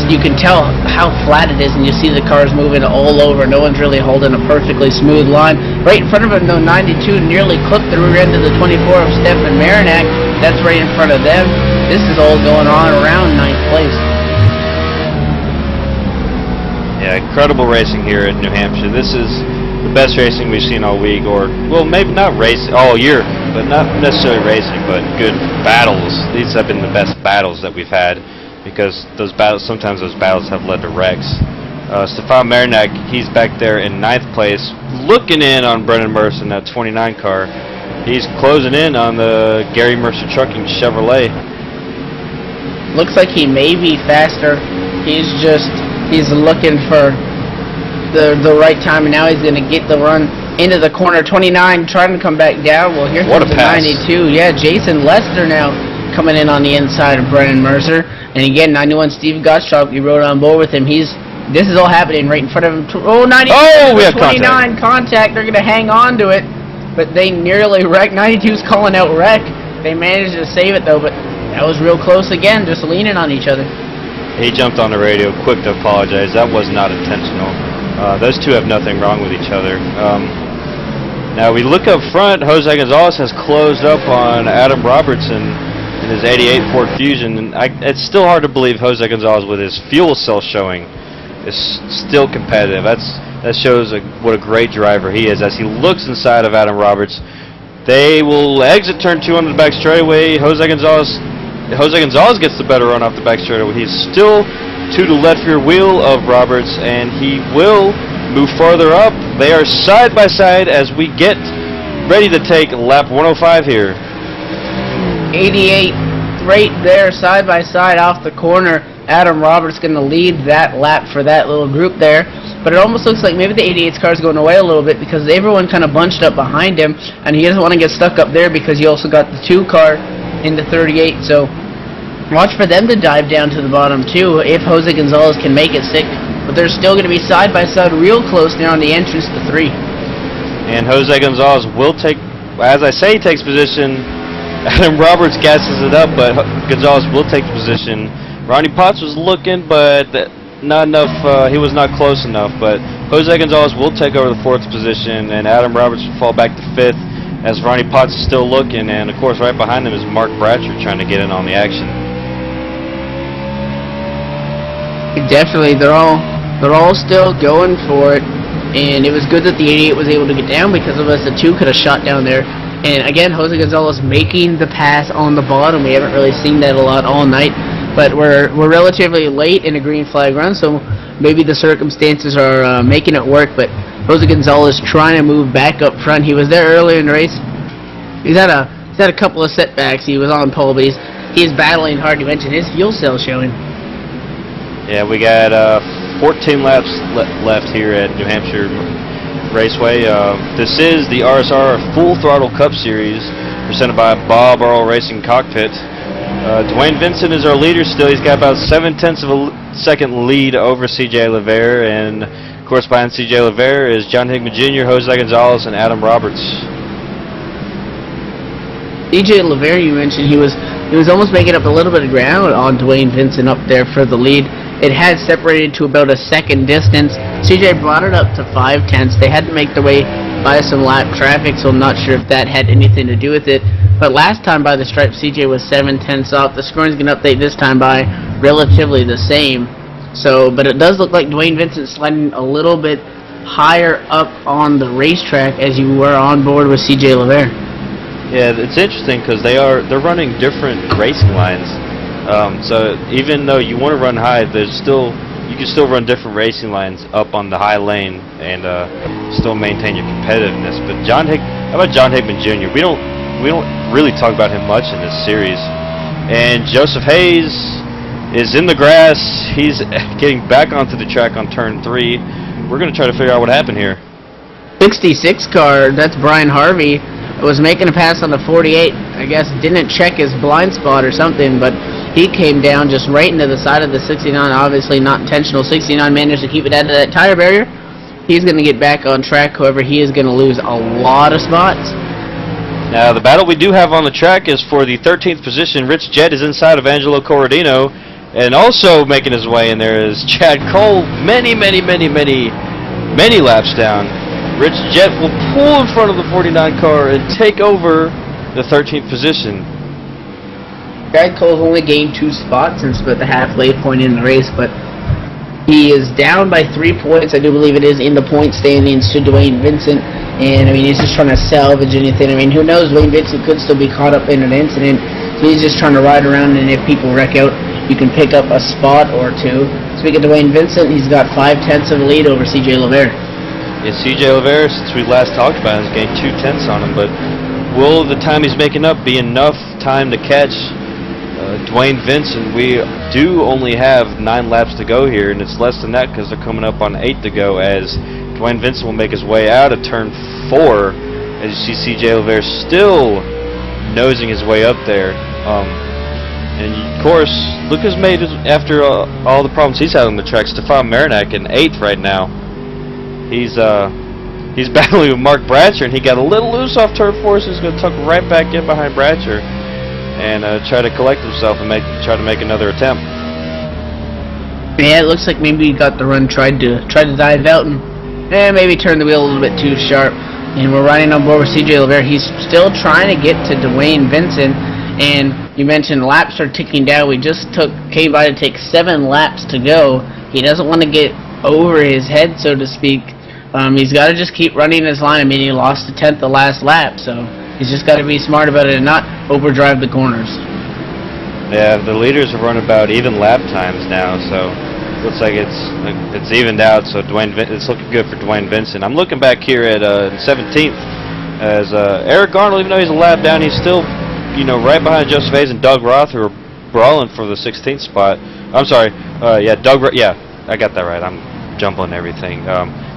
S3: you can tell how flat it is, and you see the cars moving all over. No one's really holding a perfectly smooth line. Right in front of him, though, 92 nearly clipped the rear end of the 24 of Stefan Marinak. That's right in front of them. This is all going on around 9th place.
S4: Yeah, incredible racing here in New Hampshire. This is the best racing we've seen all week, or, well, maybe not racing all year, but not necessarily racing, but good battles. These have been the best battles that we've had, because sometimes those battles have led to wrecks. Stefan Marinak, he's back there in 9th place, looking in on Brennan Mercer in that 29 car. He's closing in on the Gary Mercer Trucking Chevrolet.
S3: Looks like he may be faster. He's looking for the right time, and now he's going to get the run into the corner. 29 trying to come back down. Well, here's the 92. Yeah, Jason Lester now coming in on the inside of Brennan Mercer. And again, 91 Steve Gottschalk, you rode on board with him. He's This is all happening right in front of him. Oh, 92,
S4: we have
S3: 29 contact. They're going to hang on to it, but they nearly wrecked. 92's calling out wreck. They managed to save it, though, but that was real close again, just leaning on each other.
S4: He jumped on the radio quick to apologize. That was not intentional. Those two have nothing wrong with each other. Now we look up front. Jose Gonzalez has closed up on Adam Robertson in his 88 Ford Fusion. And it's still hard to believe Jose Gonzalez, with his fuel cell showing, is still competitive. That shows what a great driver he is. As he looks inside of Adam Roberts, they will exit turn 2 onto the back straightaway. Jose Gonzalez gets the better run off the back straightaway. He's still to the left rear wheel of Roberts, and he will move farther up. They are side by side as we get ready to take lap 105 here.
S3: 88 right there, side by side off the corner. Adam Roberts going to lead that lap for that little group there. But it almost looks like maybe the 88's car is going away a little bit because everyone kind of bunched up behind him, and he doesn't want to get stuck up there because he also got the 2 car in the 38. So watch for them to dive down to the bottom too if Jose Gonzalez can make it sick. But they're still going to be side by side real close there on the entrance to 3.
S4: And Jose Gonzalez will take, as I say, he takes position. Adam Roberts gasses it up, but Gonzalez will take the position. Ronnie Potts was looking, but not enough. He was not close enough. But Jose Gonzalez will take over the 4th position, and Adam Roberts will fall back to 5th as Ronnie Potts is still looking. And of course, right behind him is Mark Bratcher trying to get in on the action.
S3: Definitely, they're all still going for it, and it was good that the 88 was able to get down because of us. The 2 could have shot down there. And again, Jose Gonzalez making the pass on the bottom. We haven't really seen that a lot all night, but we're relatively late in a green flag run, so maybe the circumstances are making it work. But Jose Gonzalez trying to move back up front. He was there earlier in the race. He's had a couple of setbacks. He was on pole, but he's battling hard. You mentioned his fuel cell showing.
S4: Yeah, we got 14 laps left here at New Hampshire Raceway. This is the RSR Full Throttle Cup Series presented by Bob Earl Racing Cockpit. Dwayne Vincent is our leader still. He's got about 0.7 of a second lead over C.J. Levere, and of course behind C.J. Levere is John Hickman Jr., Jose Gonzalez, and Adam Roberts.
S3: C.J. Levere, you mentioned, he was almost making up a little bit of ground on Dwayne Vincent up there for the lead. It had separated to about a second distance. CJ brought it up to 0.5. They had to make their way by some lap traffic, so I'm not sure if that had anything to do with it. But last time by the stripe, CJ was 0.7 off. The scoring's going to update this time by relatively the same. So, but it does look like Dwayne Vincent sliding a little bit higher up on the racetrack as you were on board with CJ Levere.
S4: Yeah, it's interesting because they're running different racing lines. So even though you want to run high, you can still run different racing lines up on the high lane and still maintain your competitiveness. But how about John Hickman Jr.? We don't really talk about him much in this series. And Joseph Hayes is in the grass. He's getting back onto the track on turn 3. We're going to try to figure out what happened here.
S3: 66 car, that's Brian Harvey, was making a pass on the 48. I guess didn't check his blind spot or something, but he came down just right into the side of the 69. Obviously not intentional. 69 managed to keep it out of that tire barrier. He's going to get back on track. However, he is going to lose a lot of spots.
S4: Now, the battle we do have on the track is for the 13th position. Rich Jett is inside of Angelo Corradino. And also making his way in there is Chad Cole, many laps down. Rich Jett will pull in front of the 49 car and take over the 13th position.
S3: Chad Cole's only gained 2 spots since about the halfway point in the race, but he is down by 3 points. I do believe it is in the point standings to Dwayne Vincent. And I mean, he's just trying to salvage anything. I mean, who knows? Dwayne Vincent could still be caught up in an incident. So he's just trying to ride around, and if people wreck out, you can pick up a spot or 2. Speaking of Dwayne Vincent, he's got 0.5 of a lead over C.J. Levere.
S4: Yeah, C.J. Levere, since we last talked about him, has gained 0.2 on him. But will the time he's making up be enough time to catch Dwayne Vincent? We do only have 9 laps to go here, and it's less than that because they're coming up on 8 to go as Dwayne Vincent will make his way out of turn 4. As you see C.J. Levere still nosing his way up there. And of course, look who's made it after all the problems he's had on the track. Stefan Marinak in 8th right now. He's battling with Mark Bratcher, and he got a little loose off turn 4, so he's going to tuck right back in behind Bratcher and try to collect himself and try to make another attempt.
S3: Yeah, it looks like maybe he got the run, tried to dive out and maybe turn the wheel a little bit too sharp. And we're riding on board with CJ Oliveira. He's still trying to get to Dwayne Vincent. And you mentioned laps are ticking down. We just came by to take 7 laps to go. He doesn't want to get over his head, so to speak. He's got to just keep running his line. I mean, he lost the 10th the last lap, so he's just got to be smart about it and not overdrive the corners.
S4: Yeah, the leaders are running about even lap times now, so looks like it's evened out. So it's looking good for Dwayne Vincent. I'm looking back here at 17th as Eric Arnold, even though he's a lap down, he's still, you know, right behind Joseph Hayes and Doug Roth, who are brawling for the 16th spot. I'm sorry, yeah, I got that right. I'm jumbling everything.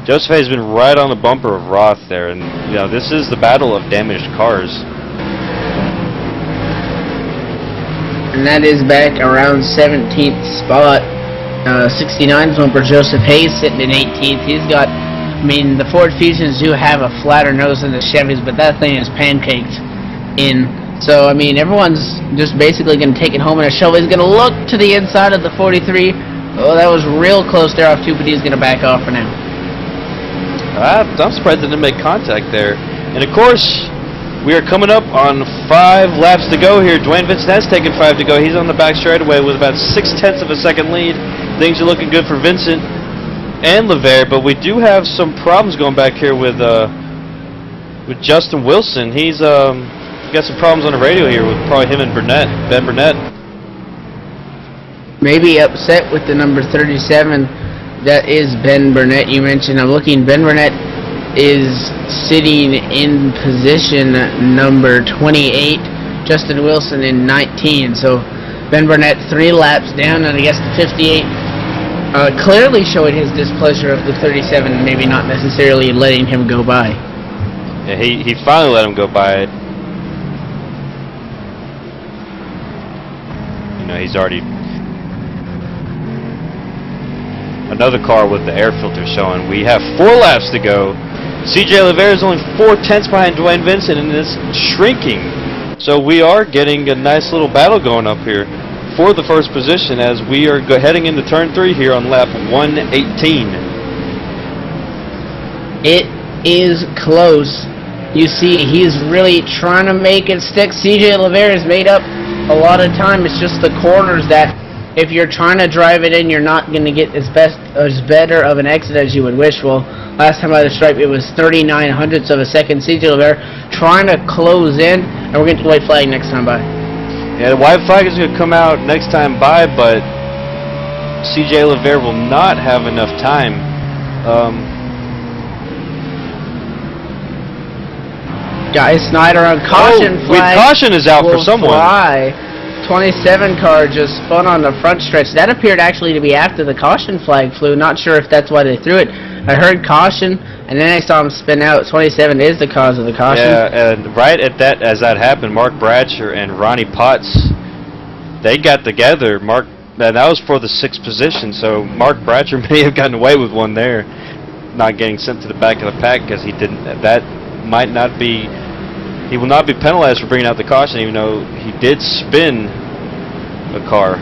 S4: Joseph Hayes has been right on the bumper of Roth there, and you know, this is the battle of damaged cars.
S3: And that is back around 17th spot. 69's bumper, Joseph Hayes sitting in 18th. He's got, I mean, the Ford Fusions do have a flatter nose than the Chevys, but that thing is pancaked in. So, I mean, everyone's just basically going to take it home, and Shelby's going to look to the inside of the 43. Oh, that was real close there off 2, but he's going to back off for now.
S4: I'm surprised they didn't make contact there. And of course, we are coming up on 5 laps to go here. Dwayne Vincent has taken 5 to go. He's on the back straightaway with about 6/10 of a second lead. Things are looking good for Vincent and Levere, but we do have some problems going back here with Justin Wilson. He's got some problems on the radio here with probably him and Ben Burnett.
S3: Maybe upset with the number 37. That is Ben Burnett. You mentioned. I'm looking. Ben Burnett is sitting in position number 28. Justin Wilson in 19. So Ben Burnett 3 laps down, and I guess the 58 clearly showing his displeasure of the 37, maybe not necessarily letting him go by.
S4: Yeah, he finally let him go by. You know, he's already. Another car with the air filter showing. We have 4 laps to go. CJ Oliveira is only 4/10 behind Dwayne Vincent, and it's shrinking. So we are getting a nice little battle going up here for the first position as we are heading into turn 3 here on lap 118.
S3: It is close. You see, he's really trying to make it stick. CJ Oliveira has made up a lot of time. It's just the corners that, if you're trying to drive it in, you're not going to get as better of an exit as you would wish. Well, last time by the stripe, it was 39/100ths of a second. CJ Oliveira trying to close in, and we're going to the white flag next time by.
S4: Yeah, the white flag is going to come out next time by, but CJ Oliveira will not have enough time.
S3: Guy Snyder on caution flag.
S4: Caution is out for someone.
S3: Fly. 27 car just spun on the front stretch. That appeared actually to be after the caution flag flew. Not sure if that's why they threw it. I heard caution, and then I saw him spin out. 27 is the cause of the caution.
S4: Yeah, and right at that, as that happened, Mark Bratcher and Ronnie Potts, they got together. That was for the 6th position, so Mark Bratcher may have gotten away with one there, not getting sent to the back of the pack because he didn't. That might not be. He will not be penalized for bringing out the caution, even though he did spin a car.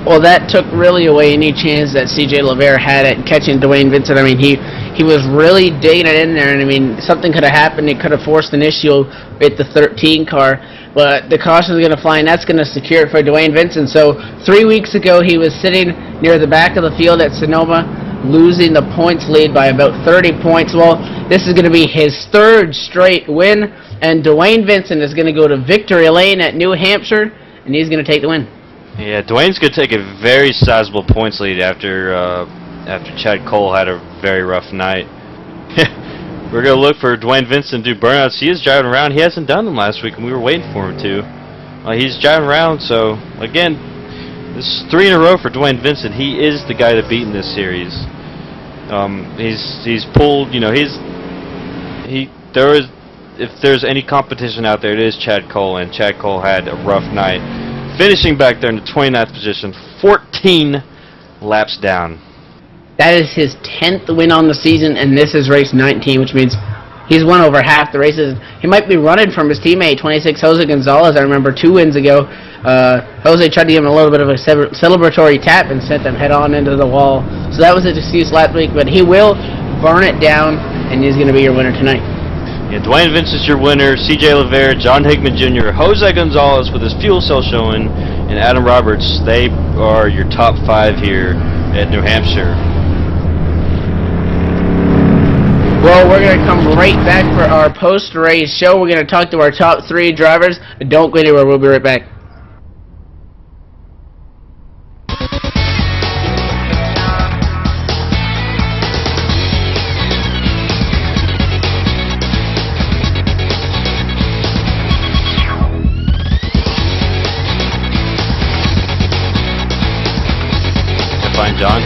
S3: Well, that took really away any chance that CJ Oliveira had at catching Dwayne Vincent. I mean, he was really digging it in there, and I mean, something could have happened. It could have forced an issue with the 13 car, but the caution is going to fly, and that's going to secure it for Dwayne Vincent. So 3 weeks ago, he was sitting near the back of the field at Sonoma, losing the points lead by about 30 points. Well, this is going to be his 3rd straight win, and Dwayne Vincent is going to go to victory lane at New Hampshire, and he's going to take the win.
S4: Yeah, Dwayne's going to take a very sizable points lead after Chad Cole had a very rough night. We're going to look for Dwayne Vincent to do burnouts. He is driving around. He hasn't done them last week, and we were waiting for him to. He's driving around, so again, this is 3 in a row for Dwayne Vincent. He is the guy to beat in this series. He's pulled. You know, if there's any competition out there, it is Chad Cole, and Chad Cole had a rough night. finishing back there in the 29th position, 14 laps down.
S3: That is his 10th win on the season, and this is race 19, which means he's won over half the races. He might be running from his teammate, 26 Jose Gonzalez. I remember 2 wins ago. Jose tried to give him a little bit of a celebratory tap and sent them head on into the wall. So that was his excuse last week, but he will burn it down, and he's going to be your winner tonight.
S4: Yeah, Dwayne Vincent's your winner, CJ Rivera, John Hickman Jr., Jose Gonzalez with his fuel cell showing, and Adam Roberts. They are your top 5 here at New Hampshire.
S3: Well, we're going to come right back for our post-race show. We're going to talk to our top 3 drivers. Don't go anywhere. We'll be right back.
S4: Find John.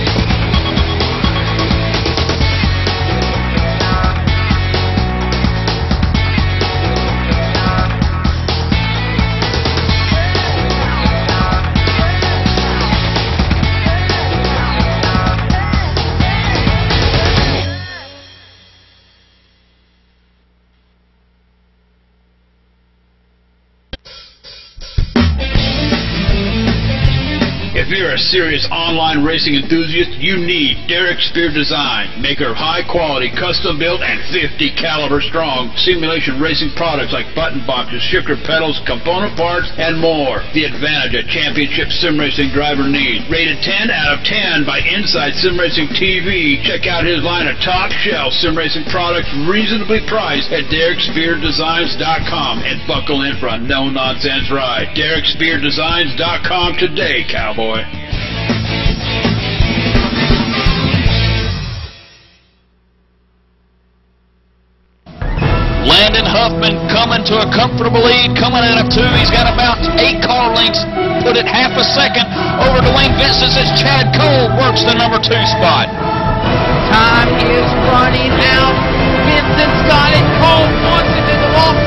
S8: If you're a serious online racing enthusiast, you need Derek Spear Design, maker of high-quality, custom-built, and 50 caliber strong simulation racing products like button boxes, shifter pedals, component parts, and more. The advantage a championship sim racing driver needs. Rated 10 out of 10 by Inside Sim Racing TV. Check out his line of top-shelf sim racing products reasonably priced at DerekSpearDesigns.com and buckle in for a no-nonsense ride. DerekSpearDesigns.com today, cowboy.
S1: Landon Huffman coming to a comfortable lead, coming out of 2. He's got about 8 car lengths, put it half a second over Dwayne Vincent as Chad Cole works the number 2 spot.
S2: Time is running out. Vincent's got it. Cole wants it in the wall.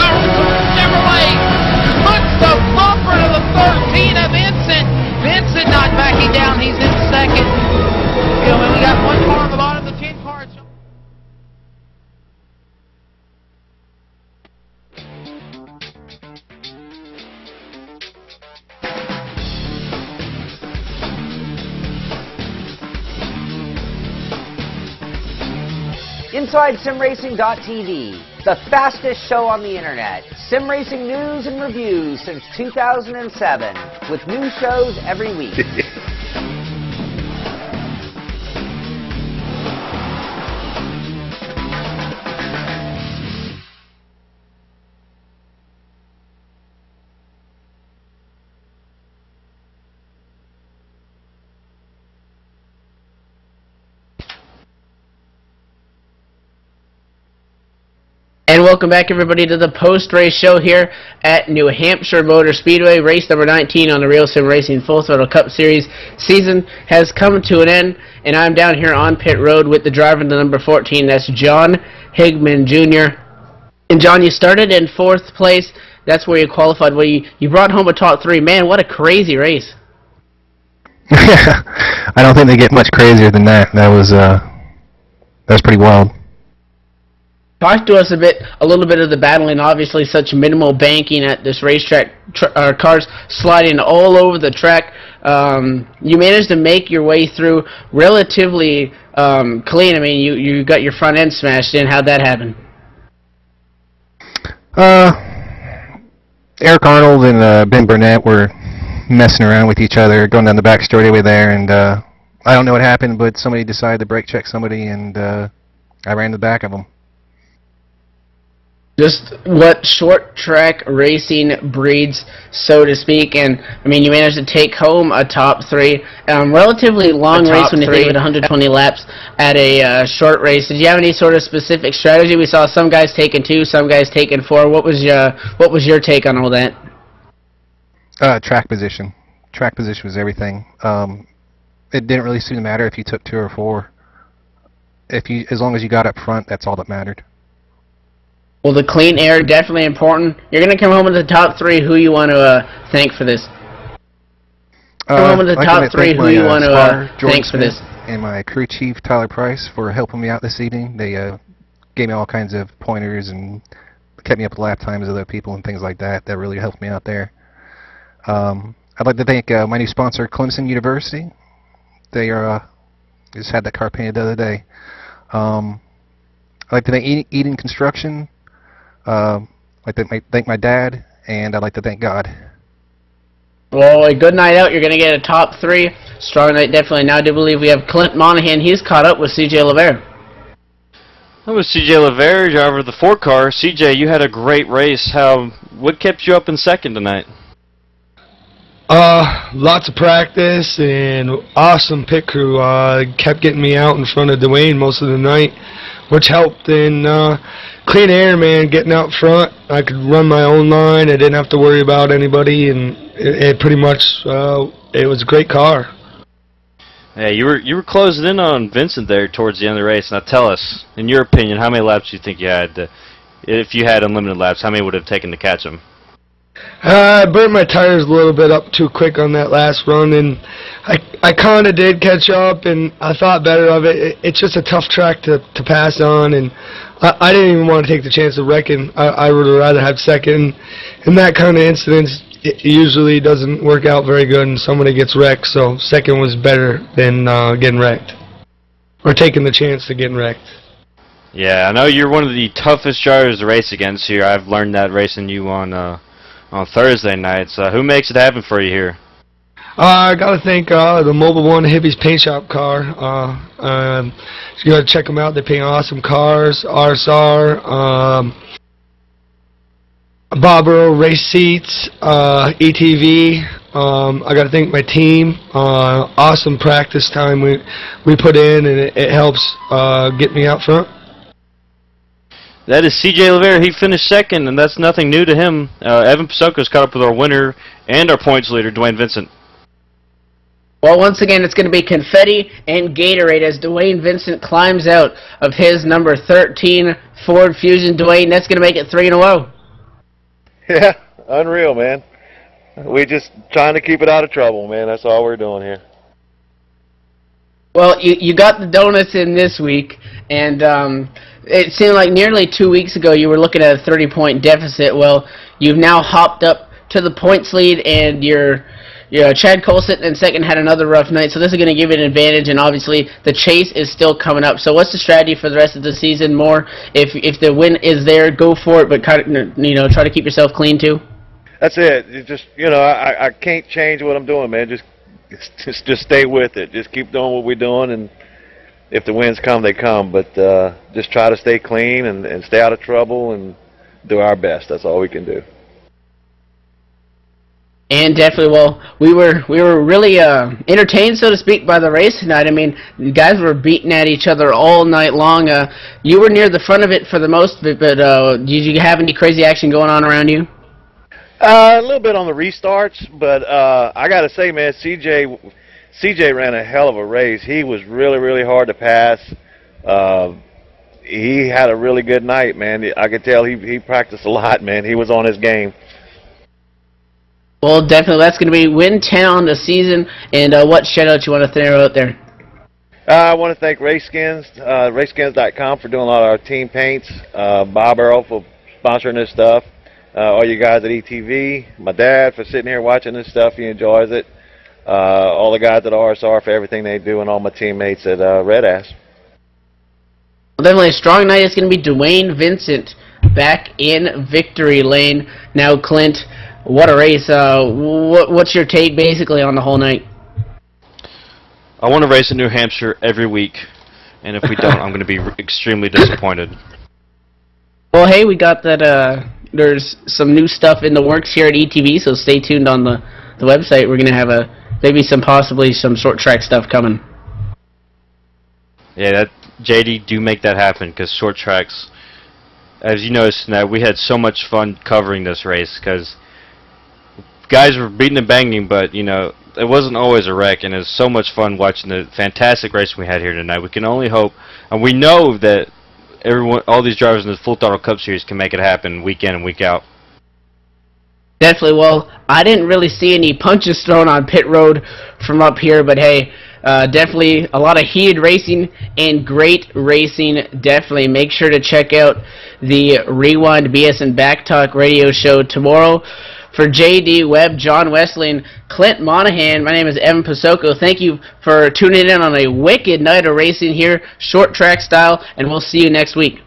S2: Chevrolet puts the bumper to the 13 of Vincent. Vincent not backing down. He's in second. You know, we got 1 car on the bottom of the 10 cars.
S9: InsideSimRacing.tv, the fastest show on the internet. Sim racing news and reviews since 2007, with new shows every week.
S3: And welcome back, everybody, to the post-race show here at New Hampshire Motor Speedway. Race number 19 on the Real Sim Racing Full Throttle Cup Series season has come to an end, and I'm down here on pit road with the driver, the number 14. That's John Hickman Jr. And John, you started in 4th place. That's where you qualified. Well, you brought home a top 3. Man, what a crazy race!
S10: I don't think they get much crazier than that. That was pretty wild.
S3: Talk to us a little bit of the battling. Obviously, such minimal banking at this racetrack. Cars sliding all over the track. You managed to make your way through relatively clean. I mean, you got your front end smashed in. How'd that happen?
S10: Eric Arnold and Ben Burnett were messing around with each other, going down the back straightaway there, and I don't know what happened, but somebody decided to brake check somebody, and I ran the back of them.
S3: Just what short track racing breeds, so to speak, and I mean, you managed to take home a top 3. Relatively long race when you think of it, 120 laps at a short race. Did you have any sort of specific strategy? We saw some guys taking 2, some guys taking 4. What was your take on all that?
S10: Track position. Track position was everything. It didn't really seem to matter if you took 2 or 4. As long as you got up front, that's all that mattered.
S3: Well, the clean air, definitely important. You're going to come home with the top 3. Who you want to thank for this? Come on with the
S10: I'd like
S3: top
S10: to
S3: three.
S10: thank
S3: Who
S10: my,
S3: you want to
S10: spotter, Jordan
S3: thanks for
S10: Smith,
S3: this?
S10: and my crew chief, Tyler Price, for helping me out this evening. They gave me all kinds of pointers and kept me up with lap times of other people and things like that. That really helped me out there. I'd like to thank my new sponsor, Clemson University. They are just had that car painted the other day. I'd like to thank Eden Construction. I'd like to thank my dad, and I'd like to thank God.
S3: Well, a good night out. You're going to get a top three. Strong night, definitely. Now I do believe we have Clint Monahan. He's caught up with CJ Lavere.
S4: That was CJ Lavere, driver of the 4 car. CJ, you had a great race. What kept you up in second tonight?
S6: Lots of practice and awesome pit crew. Kept getting me out in front of Dwayne most of the night, which helped in clean air, man, getting out front. I could run my own line. I didn't have to worry about anybody, and it pretty much, it was a great car.
S4: Hey, you were closing in on Vincent there towards the end of the race. Now tell us, in your opinion, how many laps do you think you had? If you had unlimited laps, how many would it have taken to catch him?
S6: I burned my tires a little bit up too quick on that last run, and I kind of did catch up, and I thought better of it. It's just a tough track to pass on, and I didn't even want to take the chance of wrecking. I would rather have second. In that kind of incidents, it usually doesn't work out very good, and somebody gets wrecked, so second was better than getting wrecked, or taking the chance to getting wrecked.
S4: Yeah, I know you're one of the toughest drivers to race against here. I've learned that racing you on Thursday nights. Who makes it happen for you here?
S6: I gotta thank the Mobile One Hippies Paint Shop car. You gotta check them out. They paint awesome cars. RSR, Bobber Race Seats, ETV. I gotta thank my team. Awesome practice time we put in, and it helps get me out front.
S4: That is CJ Lavere. He finished second, and that's nothing new to him. Evan Pasoko's caught up with our winner and our points leader, Dwayne Vincent.
S3: Well, once again, it's going to be confetti and Gatorade as Dwayne Vincent climbs out of his number 13 Ford Fusion. Dwayne, that's going to make it 3 in a row.
S11: Yeah, unreal, man. We just trying to keep it out of trouble, man. That's all we're doing here.
S3: Well, you got the donuts in this week, and it seemed like nearly 2 weeks ago you were looking at a 30-point deficit. Well, you've now hopped up to the points lead, and your Chad Cole sitting in second had another rough night, so this is going to give you an advantage, and obviously the chase is still coming up. So what's the strategy for the rest of the season? More, if the win is there, go for it, but try to keep yourself clean too.
S11: That's it. You just, I can't change what I'm doing, man. Just stay with it. Just keep doing what we're doing, and if the wins come, they come. But just try to stay clean and stay out of trouble and do our best. That's all we can do.
S3: And definitely, well, we were really entertained, so to speak, by the race tonight. I mean, the guys were beating at each other all night long. You were near the front of it for the most of it, but did you have any crazy action going on around you?
S11: A little bit on the restarts, but I got to say, man, CJ ran a hell of a race. He was really, really hard to pass. He had a really good night, man. I could tell he practiced a lot, man. He was on his game.
S3: Well, definitely, that's going to be win 10 on the season. And what shout-out you want to throw out there?
S11: I want to thank Raceskins, Raceskins.com for doing a lot of our team paints. Bob Earl for sponsoring this stuff. All you guys at ETV. My dad for sitting here watching this stuff. He enjoys it. All the guys at RSR for everything they do, and all my teammates at Red Ass.
S3: Well, definitely a strong night. It's going to be Dwayne Vincent back in victory lane. Now, Clint, what a race. What's your take basically on the whole night?
S4: I want to race in New Hampshire every week, and if we don't, I'm going to be extremely disappointed.
S3: Well, hey, we got that. There's some new stuff in the works here at ETV, so stay tuned on the website. We're going to have maybe possibly some short track stuff coming.
S4: Yeah, JD, do make that happen, because short tracks, as you noticed tonight, we had so much fun covering this race, because guys were beating and banging, but it wasn't always a wreck, and it was so much fun watching the fantastic race we had here tonight. We can only hope, and we know that all these drivers in the Full Throttle Cup Series can make it happen week in and week out.
S3: Definitely. Well, I didn't really see any punches thrown on pit road from up here, but hey, definitely a lot of heated racing and great racing. Definitely make sure to check out the Rewind BS and Back Talk radio show tomorrow. For JD Webb, John Wesley, and Clint Monahan, my name is Evan Pasoko. Thank you for tuning in on a wicked night of racing here, short track style, and we'll see you next week.